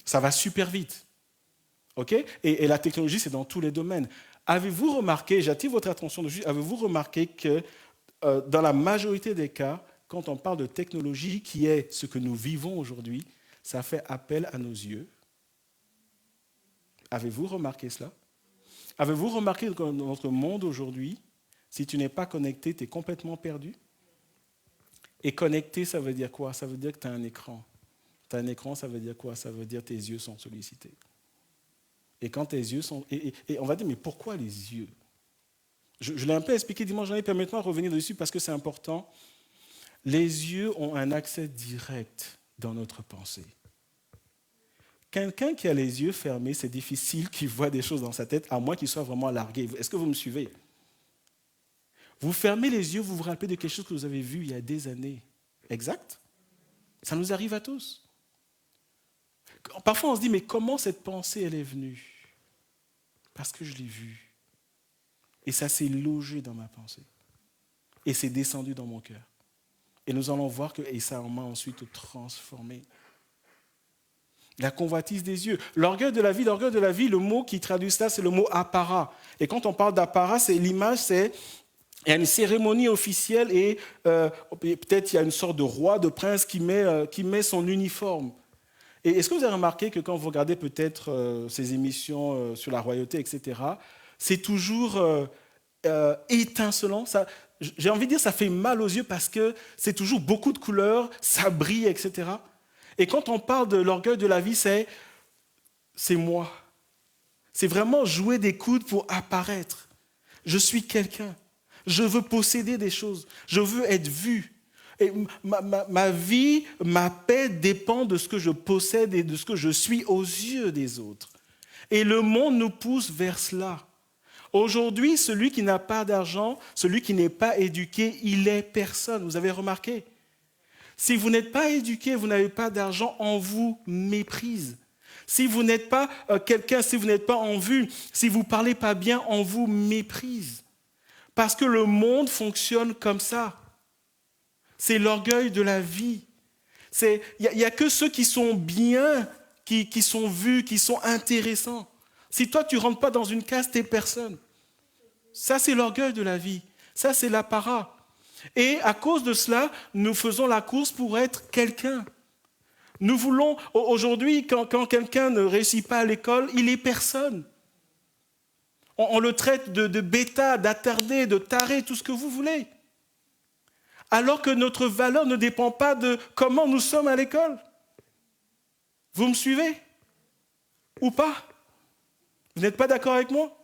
Ça va super vite. Okay ? Et la technologie, c'est dans tous les domaines. Avez-vous remarqué, j'attire votre attention dessus, avez-vous remarqué que dans la majorité des cas, quand on parle de technologie, qui est ce que nous vivons aujourd'hui, ça fait appel à nos yeux. Avez-vous remarqué cela ? Avez-vous remarqué que dans notre monde aujourd'hui, si tu n'es pas connecté, tu es complètement perdu ? Et connecté, ça veut dire quoi ? Ça veut dire que tu as un écran. Tu as un écran, ça veut dire quoi ? Ça veut dire que tes yeux sont sollicités. Et quand tes yeux sont... Et on va dire, mais pourquoi les yeux ? Je l'ai un peu expliqué dimanche dernier, permettez-moi de revenir dessus parce que c'est important. Les yeux ont un accès direct dans notre pensée. Quelqu'un qui a les yeux fermés, c'est difficile qu'il voit des choses dans sa tête, à moins qu'il soit vraiment largué. Est-ce que vous me suivez ? Vous fermez les yeux, vous vous rappelez de quelque chose que vous avez vu il y a des années. Exact ? Ça nous arrive à tous. Parfois, on se dit, mais comment cette pensée, elle est venue ? Parce que je l'ai vue. Et ça s'est logé dans ma pensée. Et c'est descendu dans mon cœur. Et nous allons voir que et ça m'a ensuite transformé. La convoitise des yeux. L'orgueil de la vie, le mot qui traduit cela, c'est le mot apparat. Et quand on parle d'apparat, c'est l'image, il y a une cérémonie officielle et peut-être il y a une sorte de roi, de prince qui met son uniforme. Et est-ce que vous avez remarqué que quand vous regardez peut-être ces émissions sur la royauté, etc., c'est toujours étincelant. J'ai envie de dire ça fait mal aux yeux parce que c'est toujours beaucoup de couleurs, ça brille, etc. Et quand on parle de l'orgueil de la vie, c'est moi. C'est vraiment jouer des coudes pour apparaître. Je suis quelqu'un. Je veux posséder des choses. Je veux être vu. Et ma vie, ma paix dépend de ce que je possède et de ce que je suis aux yeux des autres. Et le monde nous pousse vers cela. Aujourd'hui, celui qui n'a pas d'argent, celui qui n'est pas éduqué, il est personne. Vous avez remarqué ? Si vous n'êtes pas éduqué, vous n'avez pas d'argent, on vous méprise. Si vous n'êtes pas quelqu'un, si vous n'êtes pas en vue, si vous ne parlez pas bien, on vous méprise. Parce que le monde fonctionne comme ça. C'est l'orgueil de la vie. Il n'y a que ceux qui sont bien, qui sont vus, qui sont intéressants. Si toi, tu ne rentres pas dans une case, tu n'es personne. Ça, c'est l'orgueil de la vie. Ça, c'est l'apparat. Et à cause de cela, nous faisons la course pour être quelqu'un. Nous voulons, aujourd'hui, quand quelqu'un ne réussit pas à l'école, il est personne. On le traite de bêta, d'attardé, de taré, tout ce que vous voulez. Alors que notre valeur ne dépend pas de comment nous sommes à l'école. Vous me suivez ? Ou pas ? Vous n'êtes pas d'accord avec moi ?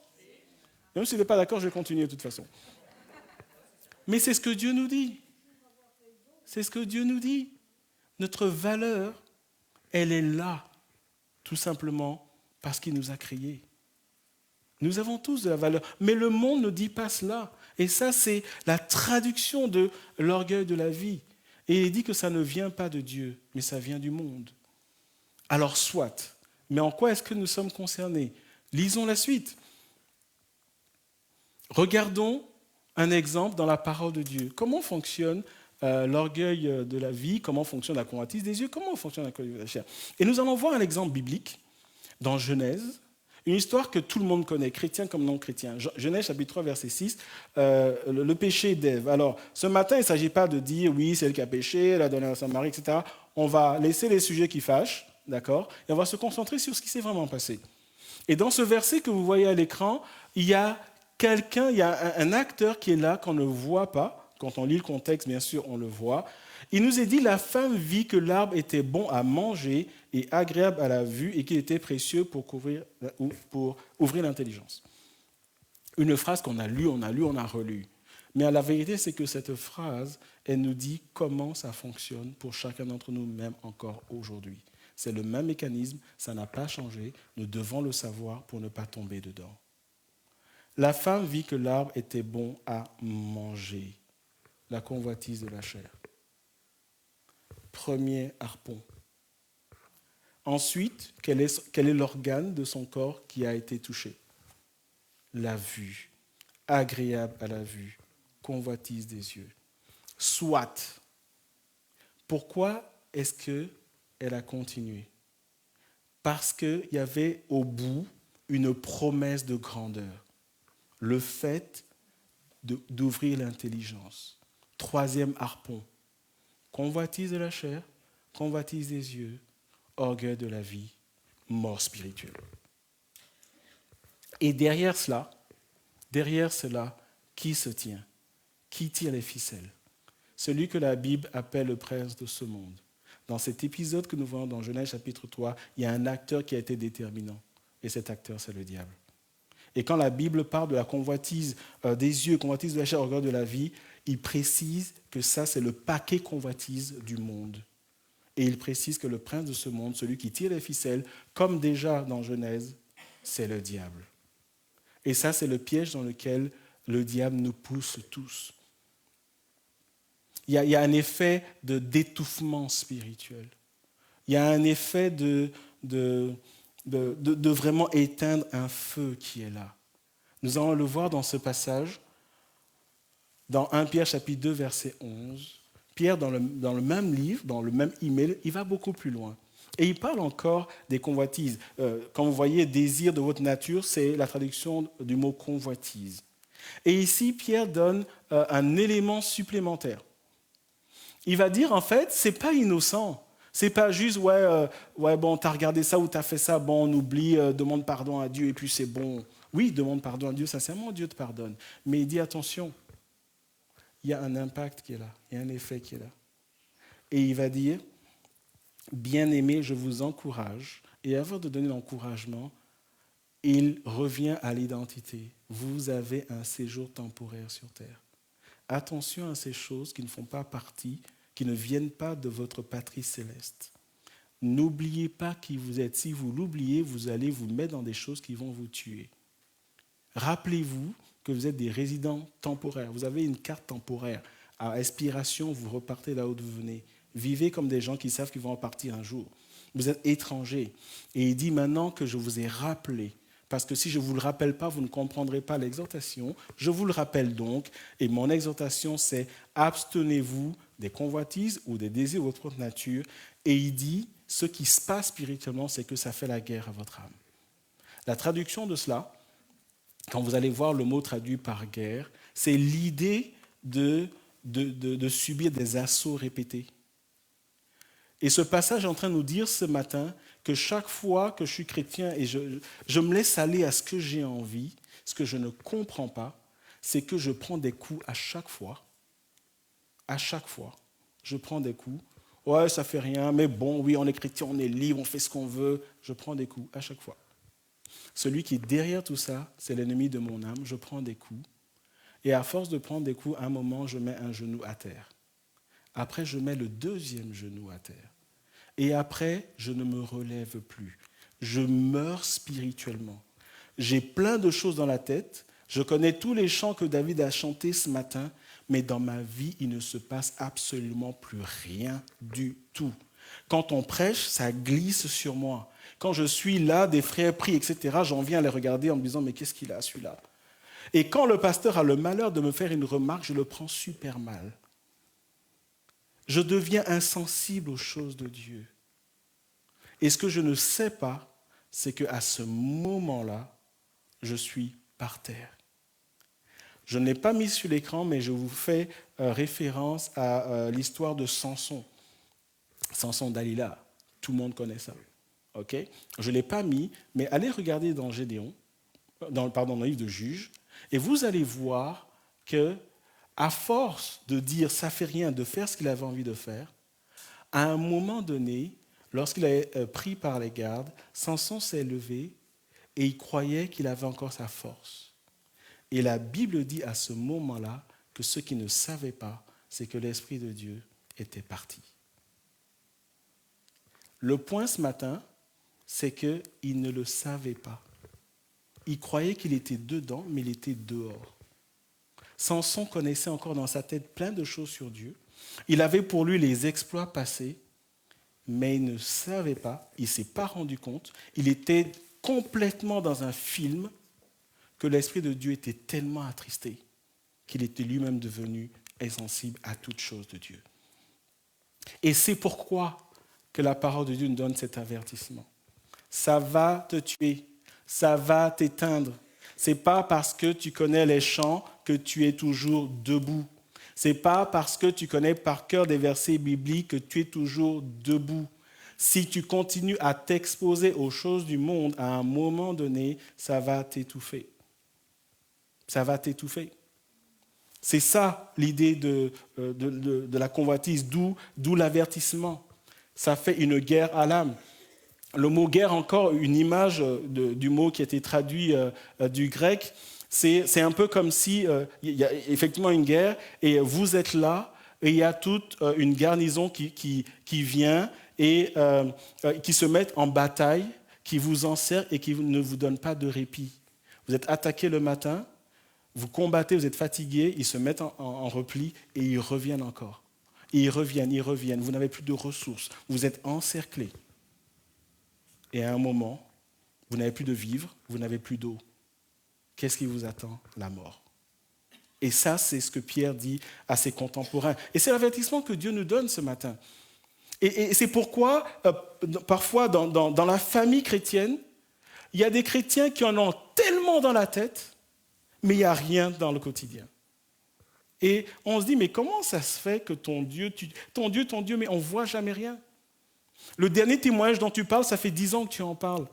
Même si vous n'êtes pas d'accord, je vais continuer de toute façon. Mais c'est ce que Dieu nous dit. C'est ce que Dieu nous dit. Notre valeur, elle est là. Tout simplement parce qu'il nous a créés. Nous avons tous de la valeur, mais le monde ne dit pas cela. Et ça, c'est la traduction de l'orgueil de la vie. Et il dit que ça ne vient pas de Dieu, mais ça vient du monde. Alors soit, mais en quoi est-ce que nous sommes concernés? Lisons la suite. Regardons un exemple dans la parole de Dieu. Comment fonctionne l'orgueil de la vie? Comment fonctionne la convoitise des yeux? Comment fonctionne la convoitise de la chair? Et nous allons voir un exemple biblique dans Genèse, une histoire que tout le monde connaît, chrétien comme non chrétien. Genèse chapitre 3, verset 6, le péché d'Ève. Alors, ce matin, il ne s'agit pas de dire, oui, c'est elle qui a péché, elle a donné à son mari, etc. On va laisser les sujets qui fâchent, d'accord? Et on va se concentrer sur ce qui s'est vraiment passé. Et dans ce verset que vous voyez à l'écran, il y a quelqu'un, il y a un acteur qui est là qu'on ne voit pas. Quand on lit le contexte, bien sûr, on le voit. Il nous est dit, la femme vit que l'arbre était bon à manger et agréable à la vue et qu'il était précieux pour ouvrir l'intelligence. Une phrase qu'on a lue, on a relu. Mais la vérité, c'est que cette phrase, elle nous dit comment ça fonctionne pour chacun d'entre nous, même encore aujourd'hui. C'est le même mécanisme, ça n'a pas changé, nous devons le savoir pour ne pas tomber dedans. La femme vit que l'arbre était bon à manger, la convoitise de la chair. Premier harpon. Ensuite, quel est l'organe de son corps qui a été touché? La vue, agréable à la vue, convoitise des yeux. Soit. Pourquoi est-ce qu'elle a continué? Parce qu'il y avait au bout une promesse de grandeur. Le fait d'ouvrir l'intelligence. Troisième harpon. Convoitise de la chair, convoitise des yeux, orgueil de la vie, mort spirituelle. Et derrière cela, qui se tient? Qui tire les ficelles? Celui que la Bible appelle le prince de ce monde. Dans cet épisode que nous voyons dans Genèse chapitre 3, il y a un acteur qui a été déterminant. Et cet acteur, c'est le diable. Et quand la Bible parle de la convoitise des yeux, convoitise de la chair, orgueil de la vie, il précise que ça, c'est le paquet convoitise du monde. Et il précise que le prince de ce monde, celui qui tire les ficelles, comme déjà dans Genèse, c'est le diable. Et ça, c'est le piège dans lequel le diable nous pousse tous. Il y a un effet d'étouffement spirituel. Il y a un effet de vraiment éteindre un feu qui est là. Nous allons le voir dans ce passage, dans 1 Pierre chapitre 2, verset 11. Pierre, dans le même livre, dans le même email, il va beaucoup plus loin. Et il parle encore des convoitises. Quand vous voyez « désir de votre nature », c'est la traduction du mot « convoitise ». Et ici, Pierre donne un élément supplémentaire. Il va dire, en fait, ce n'est pas innocent. C'est pas juste, bon, t'as regardé ça ou t'as fait ça, bon, on oublie, demande pardon à Dieu et puis c'est bon. Oui, demande pardon à Dieu, sincèrement, Dieu te pardonne. Mais il dit, attention, il y a un impact qui est là, il y a un effet qui est là. Et il va dire, bien-aimés, je vous encourage, et avant de donner l'encouragement, il revient à l'identité. Vous avez un séjour temporaire sur terre. Attention à ces choses qui ne font pas partie, qui ne viennent pas de votre patrie céleste. N'oubliez pas qui vous êtes. Si vous l'oubliez, vous allez vous mettre dans des choses qui vont vous tuer. Rappelez-vous que vous êtes des résidents temporaires. Vous avez une carte temporaire. À expiration, vous repartez là où vous venez. Vivez comme des gens qui savent qu'ils vont repartir un jour. Vous êtes étrangers. Et il dit maintenant que je vous ai rappelé, parce que si je ne vous le rappelle pas, vous ne comprendrez pas l'exhortation. Je vous le rappelle donc, et mon exhortation, c'est abstenez-vous des convoitises ou des désirs de votre propre nature. Et il dit, ce qui se passe spirituellement, c'est que ça fait la guerre à votre âme. La traduction de cela, quand vous allez voir le mot traduit par guerre, c'est l'idée de subir des assauts répétés. Et ce passage est en train de nous dire ce matin que chaque fois que je suis chrétien et je me laisse aller à ce que j'ai envie, ce que je ne comprends pas, c'est que je prends des coups à chaque fois. À chaque fois, je prends des coups. Ouais, ça fait rien, mais bon, oui, on est chrétien, on est libre, on fait ce qu'on veut. Je prends des coups à chaque fois. Celui qui est derrière tout ça, c'est l'ennemi de mon âme. Je prends des coups. Et à force de prendre des coups, à un moment, je mets un genou à terre. Après, je mets le deuxième genou à terre. Et après, je ne me relève plus. je meurs spirituellement. J'ai plein de choses dans la tête. Je connais tous les chants que David a chantés ce matin, mais dans ma vie, il ne se passe absolument plus rien du tout. Quand on prêche, ça glisse sur moi. Quand je suis là, des frères prient, etc., j'en viens à les regarder en me disant, mais qu'est-ce qu'il a, celui-là? Et quand le pasteur a le malheur de me faire une remarque, je le prends super mal. Je deviens insensible aux choses de Dieu. Et ce que je ne sais pas, c'est qu'à ce moment-là, je suis par terre. Je ne l'ai pas mis sur l'écran, mais je vous fais référence à l'histoire de Samson. Samson Dalila, tout le monde connaît ça. Okay? Je ne l'ai pas mis, mais allez regarder dans dans le livre de Juges, et vous allez voir que, à force de dire ça fait rien, de faire ce qu'il avait envie de faire, à un moment donné, lorsqu'il est pris par les gardes, Samson s'est levé et il croyait qu'il avait encore sa force. Et la Bible dit à ce moment-là que ce qu'il ne savait pas, c'est que l'Esprit de Dieu était parti. Le point ce matin, c'est qu'il ne le savait pas. Il croyait qu'il était dedans, mais il était dehors. Samson connaissait encore dans sa tête plein de choses sur Dieu. Il avait pour lui les exploits passés, mais il ne savait pas, il ne s'est pas rendu compte. Il était complètement dans un film que l'Esprit de Dieu était tellement attristé qu'il était lui-même devenu insensible à toute chose de Dieu. Et c'est pourquoi que la parole de Dieu nous donne cet avertissement. Ça va te tuer, ça va t'éteindre. Ce n'est pas parce que tu connais les chants que tu es toujours debout. Ce n'est pas parce que tu connais par cœur des versets bibliques que tu es toujours debout. Si tu continues à t'exposer aux choses du monde, à un moment donné, ça va t'étouffer. Ça va t'étouffer. C'est ça l'idée de la convoitise, d'où l'avertissement. Ça fait une guerre à l'âme. Le mot guerre, encore une image du mot qui a été traduit du grec, c'est un peu comme si il y a effectivement une guerre et vous êtes là et il y a toute une garnison qui vient et qui se met en bataille, qui vous encercle et qui ne vous donne pas de répit. Vous êtes attaqué le matin, vous combattez, vous êtes fatigué, ils se mettent en repli et ils reviennent encore. Et ils reviennent, vous n'avez plus de ressources, vous êtes encerclés. Et à un moment, vous n'avez plus de vivre, vous n'avez plus d'eau. Qu'est-ce qui vous attend? La mort. Et ça, c'est ce que Pierre dit à ses contemporains. Et c'est l'avertissement que Dieu nous donne ce matin. Et c'est pourquoi, parfois, dans la famille chrétienne, il y a des chrétiens qui en ont tellement dans la tête, mais il n'y a rien dans le quotidien. Et on se dit, mais comment ça se fait que ton Dieu, mais on ne voit jamais rien? Le dernier témoignage dont tu parles, ça fait 10 ans que tu en parles.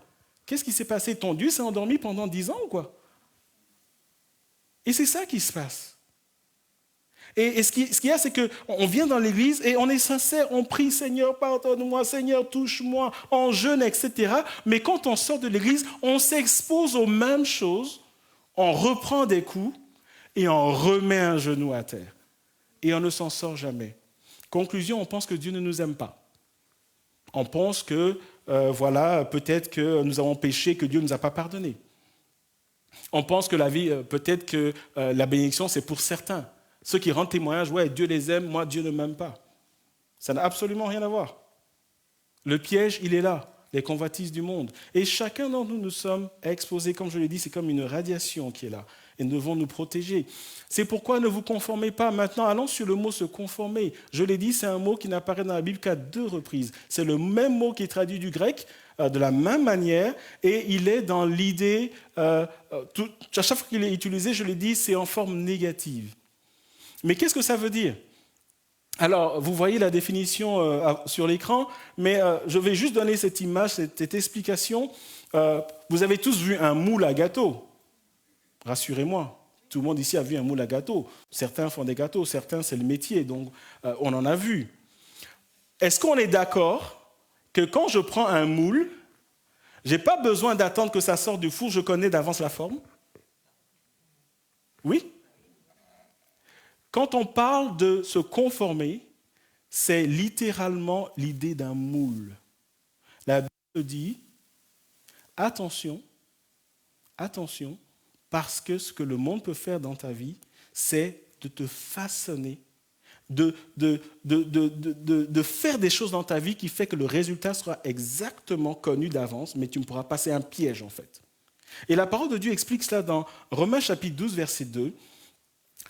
Qu'est-ce qui s'est passé? Ton Dieu s'est endormi pendant 10 ans ou quoi? Et c'est ça qui se passe. Et ce qu'il y a, c'est qu'on vient dans l'église et on est sincère, on prie, Seigneur, pardonne-moi, Seigneur, touche-moi, en jeûne, etc. Mais quand on sort de l'église, on s'expose aux mêmes choses, on reprend des coups et on remet un genou à terre. Et on ne s'en sort jamais. Conclusion, on pense que Dieu ne nous aime pas. On pense que, peut-être que nous avons péché, que Dieu ne nous a pas pardonné. On pense que la vie, peut-être que la bénédiction, c'est pour certains. Ceux qui rendent témoignage, ouais, Dieu les aime, moi, Dieu ne m'aime pas. Ça n'a absolument rien à voir. Le piège, il est là, les convoitises du monde. Et chacun d'entre nous, nous sommes exposés, comme je l'ai dit, c'est comme une radiation qui est là. Et nous devons nous protéger. C'est pourquoi ne vous conformez pas. Maintenant, allons sur le mot se conformer. Je l'ai dit, c'est un mot qui n'apparaît dans la Bible qu'à 2 reprises. C'est le même mot qui est traduit du grec, de la même manière, et il est dans l'idée, à chaque fois qu'il est utilisé, je l'ai dit, c'est en forme négative. Mais qu'est-ce que ça veut dire? Alors, vous voyez la définition sur l'écran, mais je vais juste donner cette image, cette explication. Vous avez tous vu un moule à gâteau. Rassurez-moi, tout le monde ici a vu un moule à gâteau. Certains font des gâteaux, certains, c'est le métier, donc on en a vu. Est-ce qu'on est d'accord que quand je prends un moule, je n'ai pas besoin d'attendre que ça sorte du four, je connais d'avance la forme? Oui? Quand on parle de se conformer, c'est littéralement l'idée d'un moule. La Bible dit attention, parce que ce que le monde peut faire dans ta vie, c'est de te façonner, de faire des choses dans ta vie qui fait que le résultat sera exactement connu d'avance, mais tu ne pourras passer un piège en fait. Et la parole de Dieu explique cela dans Romains chapitre 12, verset 2.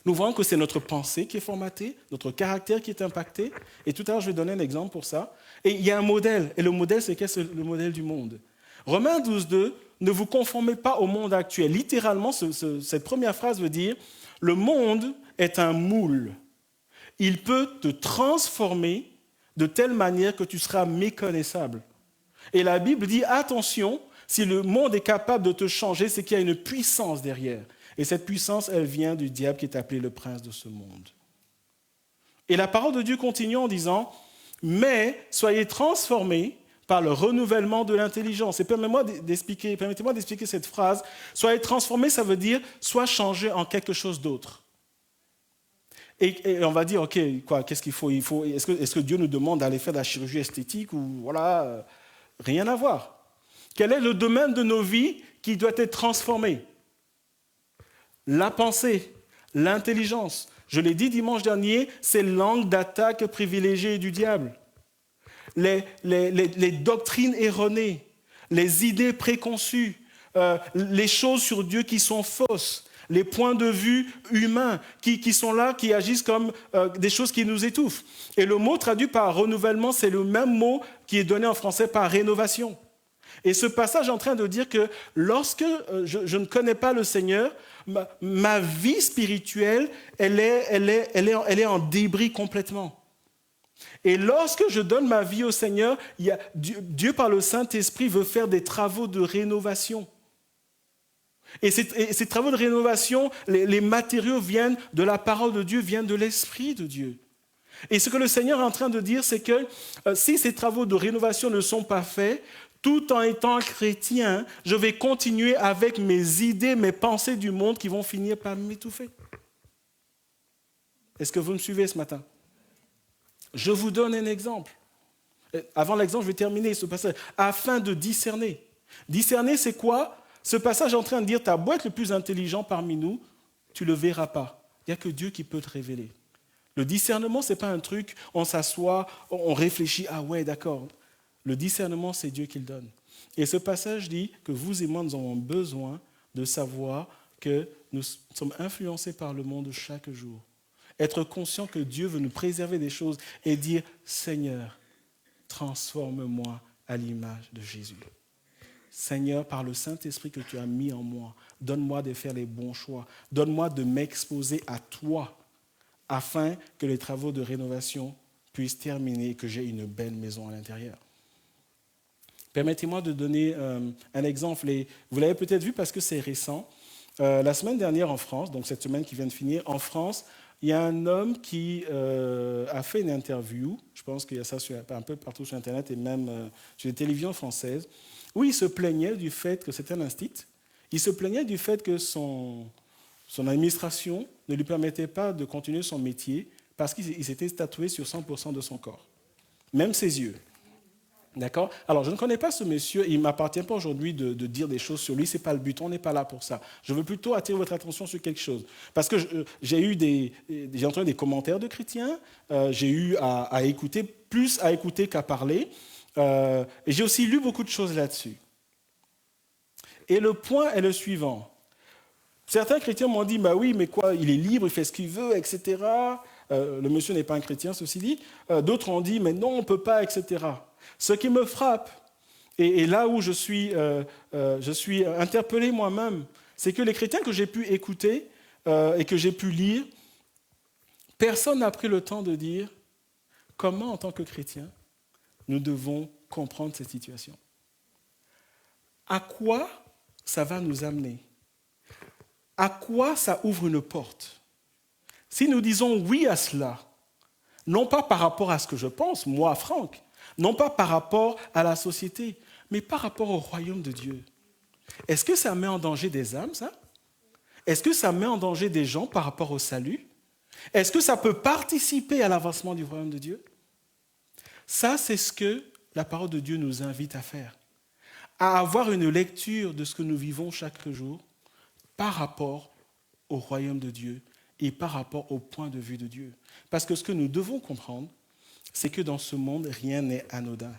Nous voyons que c'est notre pensée qui est formatée, notre caractère qui est impacté. Et tout à l'heure, je vais donner un exemple pour ça. Et il y a un modèle. Et le modèle, c'est quel? C'est le modèle du monde. Romains 12, 2, ne vous conformez pas au monde actuel. Littéralement, cette première phrase veut dire, le monde est un moule. Il peut te transformer de telle manière que tu seras méconnaissable. Et la Bible dit, attention, si le monde est capable de te changer, c'est qu'il y a une puissance derrière. Et cette puissance, elle vient du diable qui est appelé le prince de ce monde. Et la parole de Dieu continue en disant, mais soyez transformés par le renouvellement de l'intelligence. Et permettez-moi d'expliquer cette phrase. Soyez transformés, ça veut dire, sois changé en quelque chose d'autre. Et on va dire, ok, quoi, qu'est-ce qu'il faut, est-ce que Dieu nous demande d'aller faire de la chirurgie esthétique ou voilà, rien à voir. Quel est le domaine de nos vies qui doit être transformé? La pensée, l'intelligence. Je l'ai dit dimanche dernier, c'est l'angle d'attaque privilégiée du diable. Les doctrines erronées, les idées préconçues, les choses sur Dieu qui sont fausses, les points de vue humains qui sont là, qui agissent comme des choses qui nous étouffent. Et le mot traduit par renouvellement, c'est le même mot qui est donné en français par rénovation. Et ce passage est en train de dire que lorsque je ne connais pas le Seigneur, ma vie spirituelle, elle est en débris complètement. Et lorsque je donne ma vie au Seigneur, Dieu par le Saint-Esprit veut faire des travaux de rénovation. Et ces travaux de rénovation, les matériaux viennent de la parole de Dieu, viennent de l'Esprit de Dieu. Et ce que le Seigneur est en train de dire, c'est que si ces travaux de rénovation ne sont pas faits, tout en étant chrétien, je vais continuer avec mes idées, mes pensées du monde qui vont finir par m'étouffer. Est-ce que vous me suivez ce matin? Je vous donne un exemple. Avant l'exemple, je vais terminer ce passage. Afin de discerner. Discerner, c'est quoi? Ce passage est en train de dire, tu as beau être le plus intelligent parmi nous, tu ne le verras pas. Il n'y a que Dieu qui peut te révéler. Le discernement, ce n'est pas un truc, on s'assoit, on réfléchit, ah ouais, d'accord. Le discernement, c'est Dieu qui le donne. Et ce passage dit que vous et moi, nous avons besoin de savoir que nous sommes influencés par le monde chaque jour. Être conscient que Dieu veut nous préserver des choses et dire, Seigneur, transforme-moi à l'image de Jésus. Seigneur, par le Saint-Esprit que tu as mis en moi, donne-moi de faire les bons choix. Donne-moi de m'exposer à toi afin que les travaux de rénovation puissent terminer et que j'ai une belle maison à l'intérieur. Permettez-moi de donner un exemple. Vous l'avez peut-être vu parce que c'est récent. La semaine dernière en France, donc cette semaine qui vient de finir, en France, il y a un homme qui a fait une interview, je pense qu'il y a ça un peu partout sur Internet et même sur les télévisions françaises, où il se plaignait du fait que c'était un institut, il se plaignait du fait que son administration ne lui permettait pas de continuer son métier parce qu'il s'était tatoué sur 100% de son corps, même ses yeux. D'accord? Alors, je ne connais pas ce monsieur, il ne m'appartient pas aujourd'hui de dire des choses sur lui, ce n'est pas le but, on n'est pas là pour ça. Je veux plutôt attirer votre attention sur quelque chose. Parce que j'ai entendu des commentaires de chrétiens, j'ai eu à écouter, plus à écouter qu'à parler, et j'ai aussi lu beaucoup de choses là-dessus. Et le point est le suivant. Certains chrétiens m'ont dit, bah oui, mais quoi, il est libre, il fait ce qu'il veut, etc. Le monsieur n'est pas un chrétien, ceci dit. D'autres ont dit, mais non, on ne peut pas, etc. Ce qui me frappe, et là où je suis interpellé moi-même, c'est que les chrétiens que j'ai pu écouter et que j'ai pu lire, personne n'a pris le temps de dire comment, en tant que chrétien, nous devons comprendre cette situation. À quoi ça va nous amener? À quoi ça ouvre une porte? Si nous disons oui à cela, non pas par rapport à ce que je pense, moi, Franck, non pas par rapport à la société, mais par rapport au royaume de Dieu. Est-ce que ça met en danger des âmes, ça? Est-ce que ça met en danger des gens par rapport au salut? Est-ce que ça peut participer à l'avancement du royaume de Dieu? Ça, c'est ce que la parole de Dieu nous invite à faire. à avoir une lecture de ce que nous vivons chaque jour par rapport au royaume de Dieu et par rapport au point de vue de Dieu. Parce que ce que nous devons comprendre, c'est que dans ce monde, rien n'est anodin.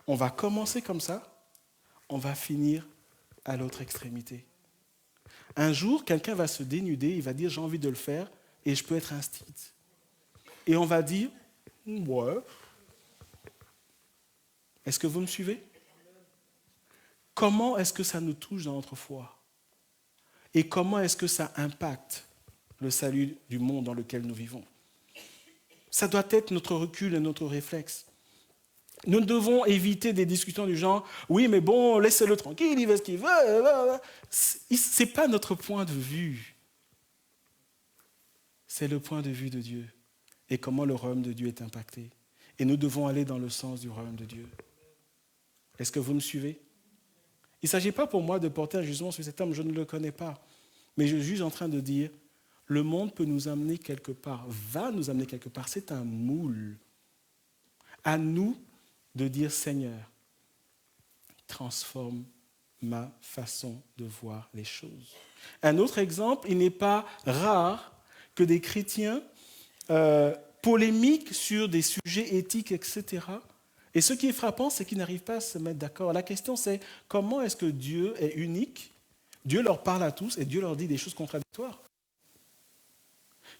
On va commencer comme ça, on va finir à l'autre extrémité. Un jour, quelqu'un va se dénuder, il va dire « j'ai envie de le faire et je peux être un stit ». Et on va dire « ouais ». Est-ce que vous me suivez? Comment est-ce que ça nous touche dans notre foi? Et comment est-ce que ça impacte le salut du monde dans lequel nous vivons? Ça doit être notre recul et notre réflexe. Nous devons éviter des discussions du genre « oui, mais bon, laissez-le tranquille, il fait ce qu'il veut. » Ce n'est pas notre point de vue. C'est le point de vue de Dieu et comment le royaume de Dieu est impacté. Et nous devons aller dans le sens du royaume de Dieu. Est-ce que vous me suivez? Il ne s'agit pas pour moi de porter un jugement sur cet homme, je ne le connais pas. Mais je suis en train de dire, le monde peut nous amener quelque part, va nous amener quelque part. C'est un moule. À nous de dire, Seigneur, transforme ma façon de voir les choses. Un autre exemple, il n'est pas rare que des chrétiens polémiquent sur des sujets éthiques, etc. Et ce qui est frappant, c'est qu'ils n'arrivent pas à se mettre d'accord. La question, c'est comment est-ce que Dieu est unique? Dieu leur parle à tous et Dieu leur dit des choses contradictoires.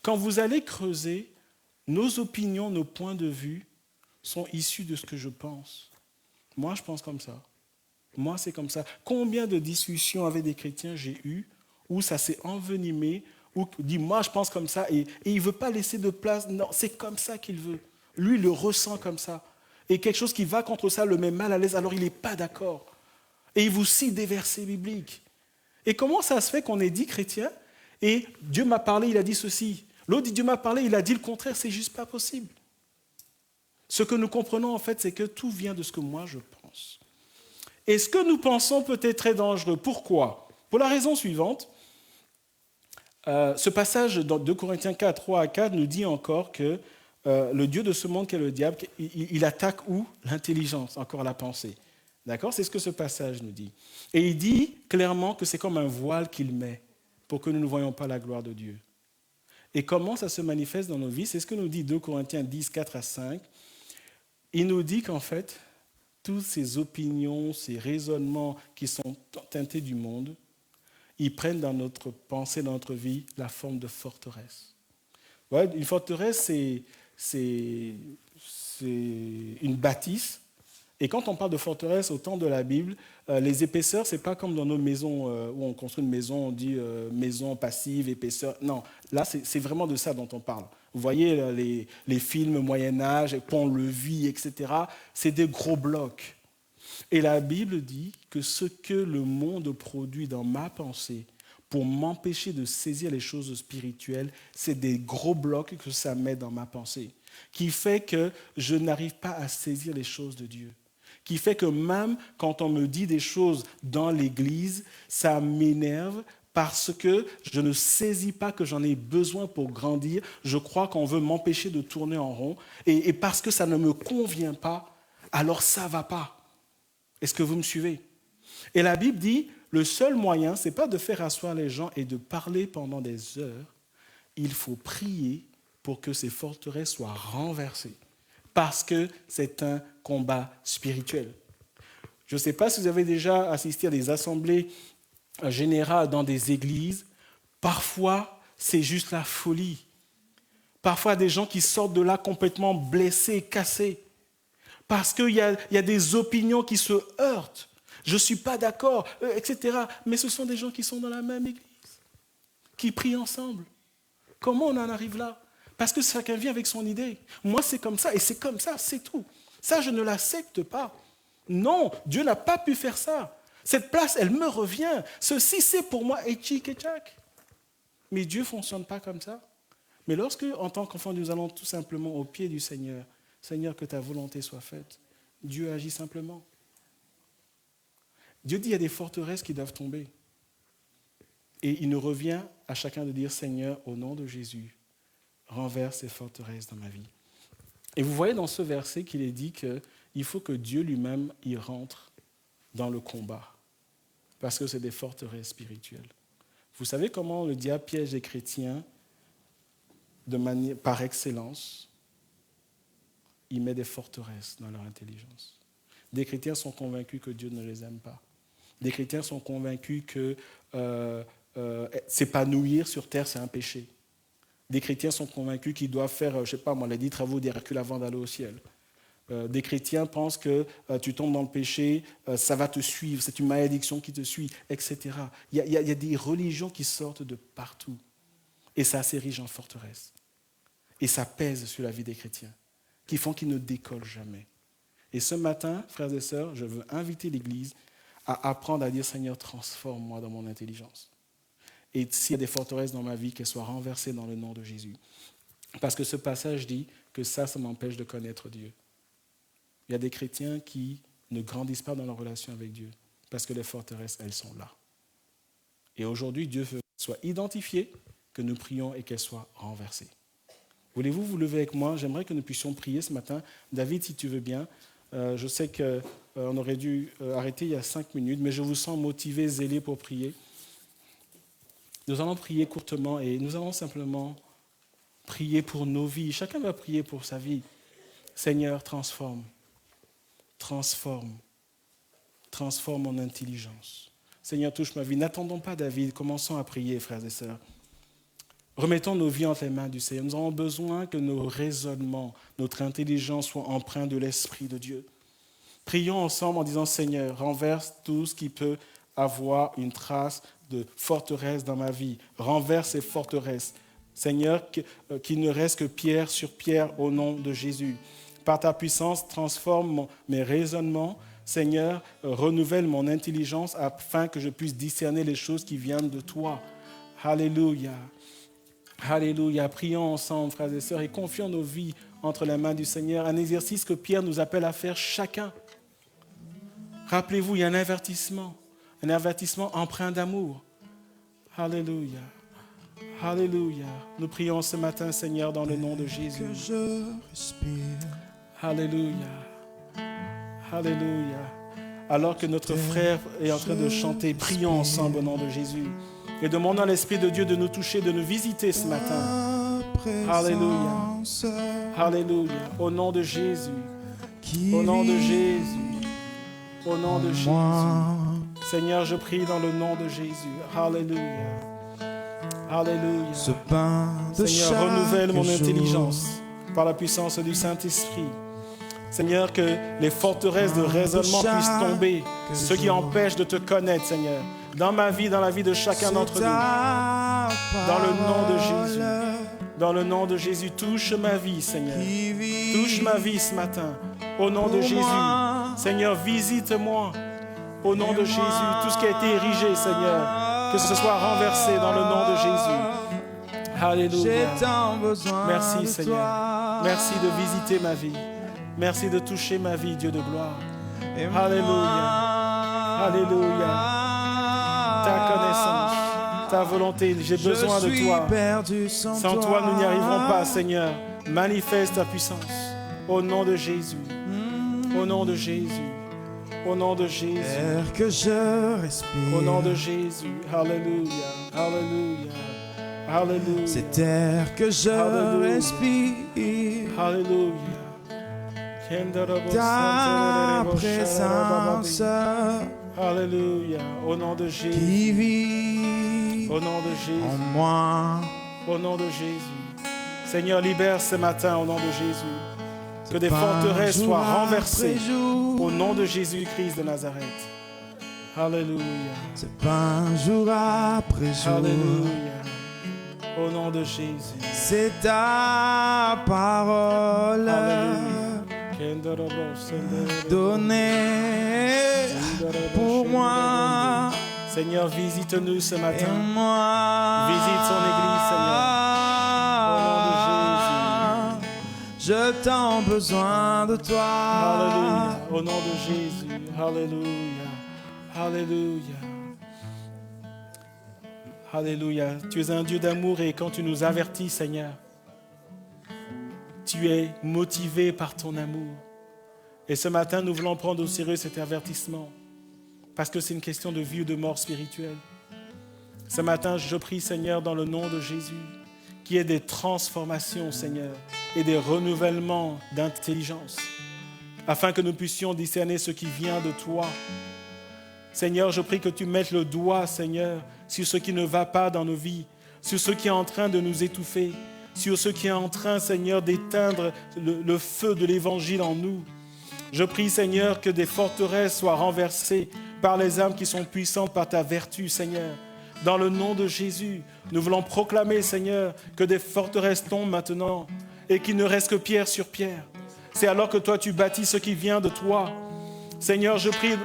Quand vous allez creuser, nos opinions, nos points de vue sont issus de ce que je pense. Moi, je pense comme ça. Moi, c'est comme ça. Combien de discussions avec des chrétiens j'ai eues où ça s'est envenimé, où il dit, moi, je pense comme ça, et il ne veut pas laisser de place. Non, c'est comme ça qu'il veut. Lui, il le ressent comme ça. Et quelque chose qui va contre ça le met mal à l'aise, alors il n'est pas d'accord. Et il vous cite des versets bibliques. Et comment ça se fait qu'on est dit chrétien et Dieu m'a parlé, il a dit ceci. L'autre dit Dieu m'a parlé, il a dit le contraire, c'est juste pas possible. Ce que nous comprenons en fait, c'est que tout vient de ce que moi je pense. Et ce que nous pensons peut être très dangereux. Pourquoi? Pour la raison suivante. Ce passage dans 2 Corinthiens 4, 3 à 4 nous dit encore que le Dieu de ce monde qu'est le diable, il attaque où? L'intelligence, encore la pensée. D'accord? C'est ce que ce passage nous dit. Et il dit clairement que c'est comme un voile qu'il met pour que nous ne voyions pas la gloire de Dieu. Et comment ça se manifeste dans nos vies? C'est ce que nous dit 2 Corinthiens 10, 4 à 5. Il nous dit qu'en fait, toutes ces opinions, ces raisonnements qui sont teintés du monde, ils prennent dans notre pensée, dans notre vie, la forme de forteresse. Ouais, une forteresse, c'est une bâtisse. Et quand on parle de forteresse au temps de la Bible, les épaisseurs, ce n'est pas comme dans nos maisons où on construit une maison, on dit maison passive, épaisseur. Non, là, c'est vraiment de ça dont on parle. Vous voyez les films Moyen-Âge, pont-levis, etc. C'est des gros blocs. Et la Bible dit que ce que le monde produit dans ma pensée pour m'empêcher de saisir les choses spirituelles, c'est des gros blocs que ça met dans ma pensée, qui fait que je n'arrive pas à saisir les choses de Dieu, qui fait que même quand on me dit des choses dans l'Église, ça m'énerve parce que je ne saisis pas que j'en ai besoin pour grandir. Je crois qu'on veut m'empêcher de tourner en rond, et parce que ça ne me convient pas, alors ça ne va pas. Est-ce que vous me suivez? Et la Bible dit, le seul moyen, ce n'est pas de faire asseoir les gens et de parler pendant des heures. Il faut prier pour que ces forteresses soient renversées. Parce que c'est un combat spirituel. Je ne sais pas si vous avez déjà assisté à des assemblées générales dans des églises. Parfois, c'est juste la folie. Parfois, des gens qui sortent de là complètement blessés, cassés. Parce qu'il y a des opinions qui se heurtent. Je ne suis pas d'accord, etc. Mais ce sont des gens qui sont dans la même église, qui prient ensemble. Comment on en arrive là? Parce que chacun vient avec son idée. Moi, c'est comme ça, et c'est comme ça, c'est tout. Ça, je ne l'accepte pas. Non, Dieu n'a pas pu faire ça. Cette place, elle me revient. Ceci, c'est pour moi, et tchic et tchac. Mais Dieu ne fonctionne pas comme ça. Mais lorsque, en tant qu'enfant, nous allons tout simplement au pied du Seigneur, Seigneur, que ta volonté soit faite, Dieu agit simplement. Dieu dit qu'il y a des forteresses qui doivent tomber. Et il nous revient à chacun de dire, Seigneur, au nom de Jésus, renverse ces forteresses dans ma vie. Et vous voyez dans ce verset qu'il est dit qu'il faut que Dieu lui-même y rentre dans le combat. Parce que c'est des forteresses spirituelles. Vous savez comment le diable piège les chrétiens par excellence? Il met des forteresses dans leur intelligence. Des chrétiens sont convaincus que Dieu ne les aime pas. Des chrétiens sont convaincus que s'épanouir sur terre, c'est un péché. Des chrétiens sont convaincus qu'ils doivent faire, les 10 travaux d'Hercule avant d'aller au ciel. Des chrétiens pensent que tu tombes dans le péché, ça va te suivre, c'est une malédiction qui te suit, etc. Il y a des religions qui sortent de partout. Et ça s'érige en forteresse. Et ça pèse sur la vie des chrétiens, qui font qu'ils ne décollent jamais. Et ce matin, frères et sœurs, je veux inviter l'Église à apprendre à dire « Seigneur, transforme-moi dans mon intelligence ». Et s'il y a des forteresses dans ma vie, qu'elles soient renversées dans le nom de Jésus. Parce que ce passage dit que ça m'empêche de connaître Dieu. Il y a des chrétiens qui ne grandissent pas dans leur relation avec Dieu parce que les forteresses, elles sont là. Et aujourd'hui, Dieu veut qu'elles soient identifiées, que nous prions et qu'elles soient renversées. Voulez-vous vous lever avec moi? J'aimerais que nous puissions prier ce matin. David, si tu veux bien, je sais qu'on aurait dû arrêter il y a 5 minutes, mais je vous sens motivé, zélé pour prier. Nous allons prier courtement et nous allons simplement prier pour nos vies. Chacun va prier pour sa vie. Seigneur, transforme mon intelligence. Seigneur, touche ma vie. N'attendons pas David, commençons à prier, frères et sœurs. Remettons nos vies entre les mains du Seigneur. Nous avons besoin que nos raisonnements, notre intelligence soient empreints de l'Esprit de Dieu. Prions ensemble en disant, Seigneur, renverse tout ce qui peut avoir une trace de forteresse dans ma vie. Renverse ces forteresses. Seigneur, qu'il ne reste que pierre sur pierre au nom de Jésus. Par ta puissance, transforme mes raisonnements. Seigneur, renouvelle mon intelligence afin que je puisse discerner les choses qui viennent de toi. Alléluia. Alléluia. Prions ensemble, frères et sœurs, et confions nos vies entre les mains du Seigneur. Un exercice que Pierre nous appelle à faire chacun. Rappelez-vous, il y a un avertissement empreint d'amour. Alléluia. Alléluia. Nous prions ce matin, Seigneur, dans le nom de Jésus. Que je respire. Alléluia. Alléluia. Alors que notre frère est en train de chanter, prions ensemble au nom de Jésus. Et demandons à l'Esprit de Dieu de nous toucher, de nous visiter ce matin. Alléluia. Alléluia. Au nom de Jésus. Au nom de Jésus. Au nom de Jésus. Seigneur, je prie dans le nom de Jésus. Alléluia. Alléluia. Seigneur, renouvelle mon intelligence par la puissance du Saint-Esprit. Seigneur, que les forteresses de raisonnement puissent tomber, ce qui empêche de te connaître, Seigneur, dans ma vie, dans la vie de chacun d'entre nous. Dans le nom de Jésus. Dans le nom de Jésus, touche ma vie, Seigneur. Touche ma vie ce matin. Au nom de Jésus. Seigneur, visite-moi. Au nom de Jésus, tout ce qui a été érigé, Seigneur, que ce soit renversé dans le nom de Jésus. Alléluia. Merci, Seigneur. Merci de visiter ma vie. Merci de toucher ma vie, Dieu de gloire. Alléluia. Alléluia. Ta connaissance, ta volonté, j'ai besoin de toi. Sans toi, nous n'y arriverons pas, Seigneur. Manifeste ta puissance. Au nom de Jésus. Au nom de Jésus. Au nom de Jésus. Que je respire. Au nom de Jésus. Alléluia. Alléluia. Alléluia. C'est air que je respire. Alléluia. Ta présence. Alléluia. Au nom de Jésus. Qui vit au nom de Jésus. En moi. Au nom de Jésus. Seigneur, libère ce matin au nom de Jésus. Que des forteresses soient renversées au nom de Jésus-Christ de Nazareth. Alléluia. C'est pas un jour après jour. Alléluia. Au nom de Jésus. C'est ta parole. Donnée pour moi. Seigneur, visite-nous ce matin. Moi. Visite son Église, Seigneur. Au nom de Jésus. Je t'en besoin de toi. Alléluia. Au nom de Jésus. Alléluia. Alléluia. Alléluia. Tu es un Dieu d'amour et quand tu nous avertis, Seigneur, tu es motivé par ton amour. Et ce matin, nous voulons prendre au sérieux cet avertissement. parce que c'est une question de vie ou de mort spirituelle. Ce matin, je prie, Seigneur, dans le nom de Jésus, qu'il y ait des transformations, Seigneur, et des renouvellements d'intelligence, afin que nous puissions discerner ce qui vient de toi. Seigneur, je prie que tu mettes le doigt, Seigneur, sur ce qui ne va pas dans nos vies, sur ce qui est en train de nous étouffer, sur ce qui est en train, Seigneur, d'éteindre le feu de l'Évangile en nous. Je prie, Seigneur, que des forteresses soient renversées par les âmes qui sont puissantes par ta vertu, Seigneur. Dans le nom de Jésus, nous voulons proclamer, Seigneur, que des forteresses tombent maintenant et qu'il ne reste que pierre sur pierre. C'est alors que toi, tu bâtis ce qui vient de toi. Seigneur, je prie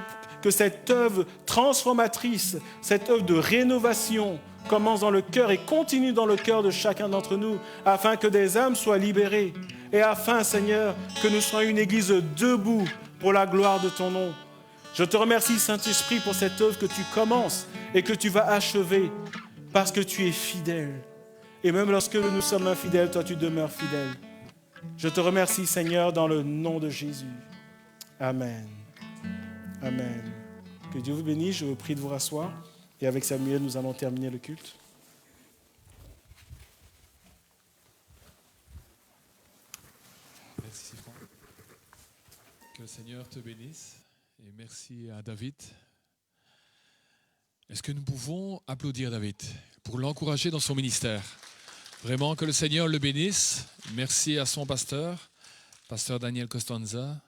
que cette œuvre transformatrice, cette œuvre de rénovation commence dans le cœur et continue dans le cœur de chacun d'entre nous, afin que des âmes soient libérées et afin, Seigneur, que nous soyons une église debout pour la gloire de ton nom. Je te remercie, Saint-Esprit, pour cette œuvre que tu commences et que tu vas achever, parce que tu es fidèle. Et même lorsque nous sommes infidèles, toi tu demeures fidèle. Je te remercie, Seigneur, dans le nom de Jésus. Amen. Amen. Que Dieu vous bénisse. Je vous prie de vous rasseoir. Et avec Samuel, nous allons terminer le culte. Merci, Franck. Que le Seigneur te bénisse. Et merci à David. Est-ce que nous pouvons applaudir David pour l'encourager dans son ministère? Vraiment, que le Seigneur le bénisse. Merci à son pasteur Daniel Costanza,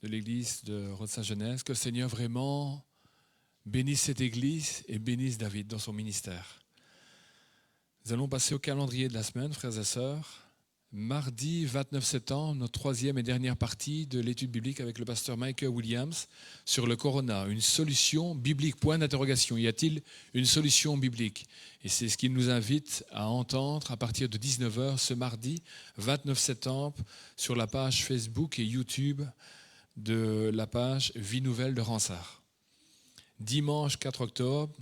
de l'église de Rode-Saint-Genès. Que le Seigneur vraiment bénisse cette église et bénisse David dans son ministère. Nous allons passer au calendrier de la semaine, frères et sœurs. Mardi 29 septembre, notre troisième et dernière partie de l'étude biblique avec le pasteur Michael Williams sur le corona. Une solution biblique, point d'interrogation. Y a-t-il une solution biblique? Et c'est ce qu'il nous invite à entendre à partir de 19h ce mardi 29 septembre sur la page Facebook et YouTube de la page Vie Nouvelle de Ransard. Dimanche 4 octobre,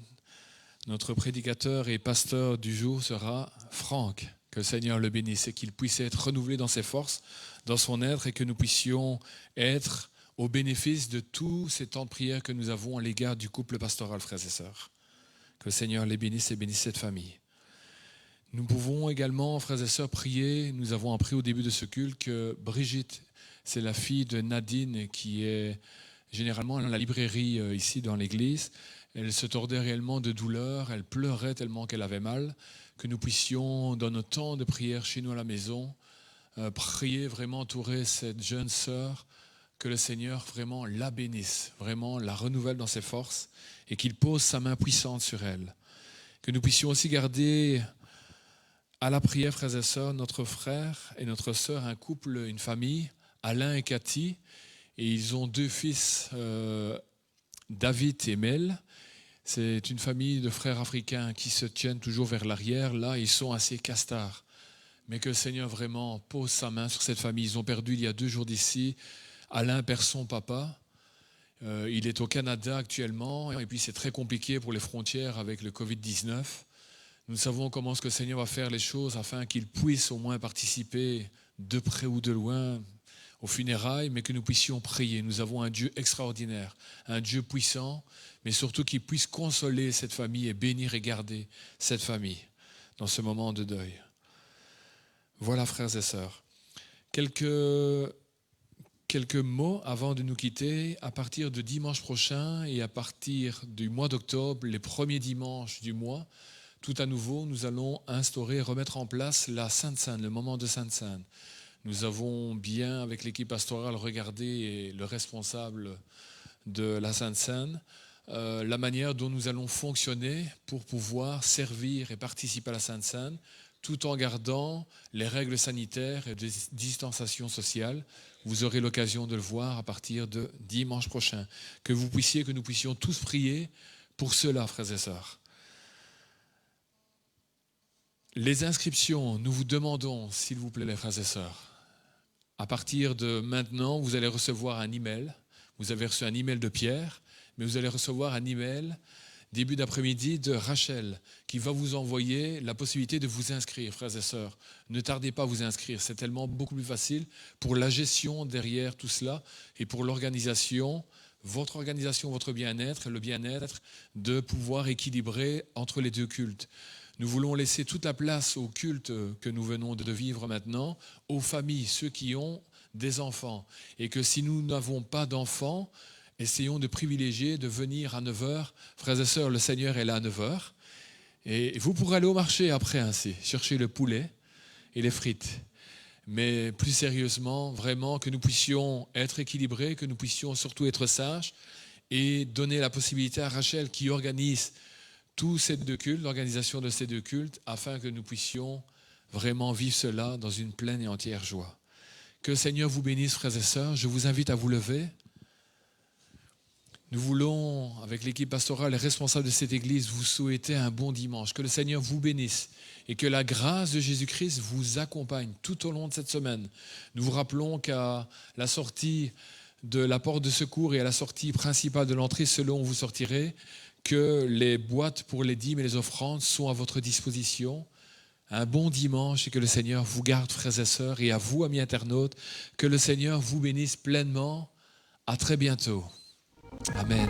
notre prédicateur et pasteur du jour sera Franck. Que le Seigneur le bénisse et qu'il puisse être renouvelé dans ses forces, dans son être, et que nous puissions être au bénéfice de tous ces temps de prière que nous avons à l'égard du couple pastoral, frères et sœurs. Que le Seigneur les bénisse et bénisse cette famille. Nous pouvons également, frères et sœurs, prier. Nous avons appris au début de ce culte que Brigitte, c'est la fille de Nadine qui est généralement à la librairie ici dans l'église. Elle se tordait réellement de douleur, elle pleurait tellement qu'elle avait mal. Que nous puissions, dans nos temps de prière chez nous à la maison, prier, vraiment entourer cette jeune sœur, que le Seigneur vraiment la bénisse, vraiment la renouvelle dans ses forces et qu'il pose sa main puissante sur elle. Que nous puissions aussi garder à la prière, frères et sœurs, notre frère et notre sœur, un couple, une famille, Alain et Cathy, et ils ont deux fils, David et Mel. C'est une famille de frères africains qui se tiennent toujours vers l'arrière. Là, ils sont assez castards. Mais que le Seigneur vraiment pose sa main sur cette famille. Ils ont perdu il y a 2 jours d'ici. Alain perd son papa. Il est au Canada actuellement. Et puis c'est très compliqué pour les frontières avec le Covid-19. Nous savons comment ce que le Seigneur va faire les choses afin qu'il puisse au moins participer de près ou de loin aux funérailles, mais que nous puissions prier. Nous avons un Dieu extraordinaire, un Dieu puissant, mais surtout qui puisse consoler cette famille et bénir et garder cette famille dans ce moment de deuil. Voilà, frères et sœurs. Quelques mots avant de nous quitter. À partir de dimanche prochain et à partir du mois d'octobre, les premiers dimanches du mois, tout à nouveau, nous allons instaurer, remettre en place la Sainte Seine, le moment de Sainte Seine. Nous avons bien, avec l'équipe pastorale, regardé et le responsable de la Sainte Seine, la manière dont nous allons fonctionner pour pouvoir servir et participer à la Sainte Seine, tout en gardant les règles sanitaires et de distanciation sociale. Vous aurez l'occasion de le voir à partir de dimanche prochain. Que nous puissions tous prier pour cela, frères et sœurs. Les inscriptions, nous vous demandons, s'il vous plaît, les frères et sœurs, à partir de maintenant, vous allez recevoir un email. Vous avez reçu un email de Pierre, mais vous allez recevoir un email début d'après-midi de Rachel qui va vous envoyer la possibilité de vous inscrire, frères et sœurs. Ne tardez pas à vous inscrire, c'est tellement beaucoup plus facile pour la gestion derrière tout cela et pour l'organisation votre organisation, votre bien-être et le bien-être de pouvoir équilibrer entre les deux cultes. Nous voulons laisser toute la place au culte que nous venons de vivre maintenant, aux familles, ceux qui ont des enfants. Et que si nous n'avons pas d'enfants, essayons de privilégier de venir à 9h. Frères et sœurs, le Seigneur est là à 9h. Et vous pourrez aller au marché après ainsi, chercher le poulet et les frites. Mais plus sérieusement, vraiment, que nous puissions être équilibrés, que nous puissions surtout être sages et donner la possibilité à Rachel qui organise tous ces deux cultes, l'organisation de ces deux cultes, afin que nous puissions vraiment vivre cela dans une pleine et entière joie. Que le Seigneur vous bénisse, frères et sœurs. Je vous invite à vous lever. Nous voulons, avec l'équipe pastorale et responsables de cette église, vous souhaiter un bon dimanche. Que le Seigneur vous bénisse et que la grâce de Jésus-Christ vous accompagne tout au long de cette semaine. Nous vous rappelons qu'à la sortie de la porte de secours et à la sortie principale de l'entrée, selon où vous sortirez, que les boîtes pour les dîmes et les offrandes sont à votre disposition. Un bon dimanche et que le Seigneur vous garde, frères et sœurs, et à vous, amis internautes, que le Seigneur vous bénisse pleinement. À très bientôt. Amen.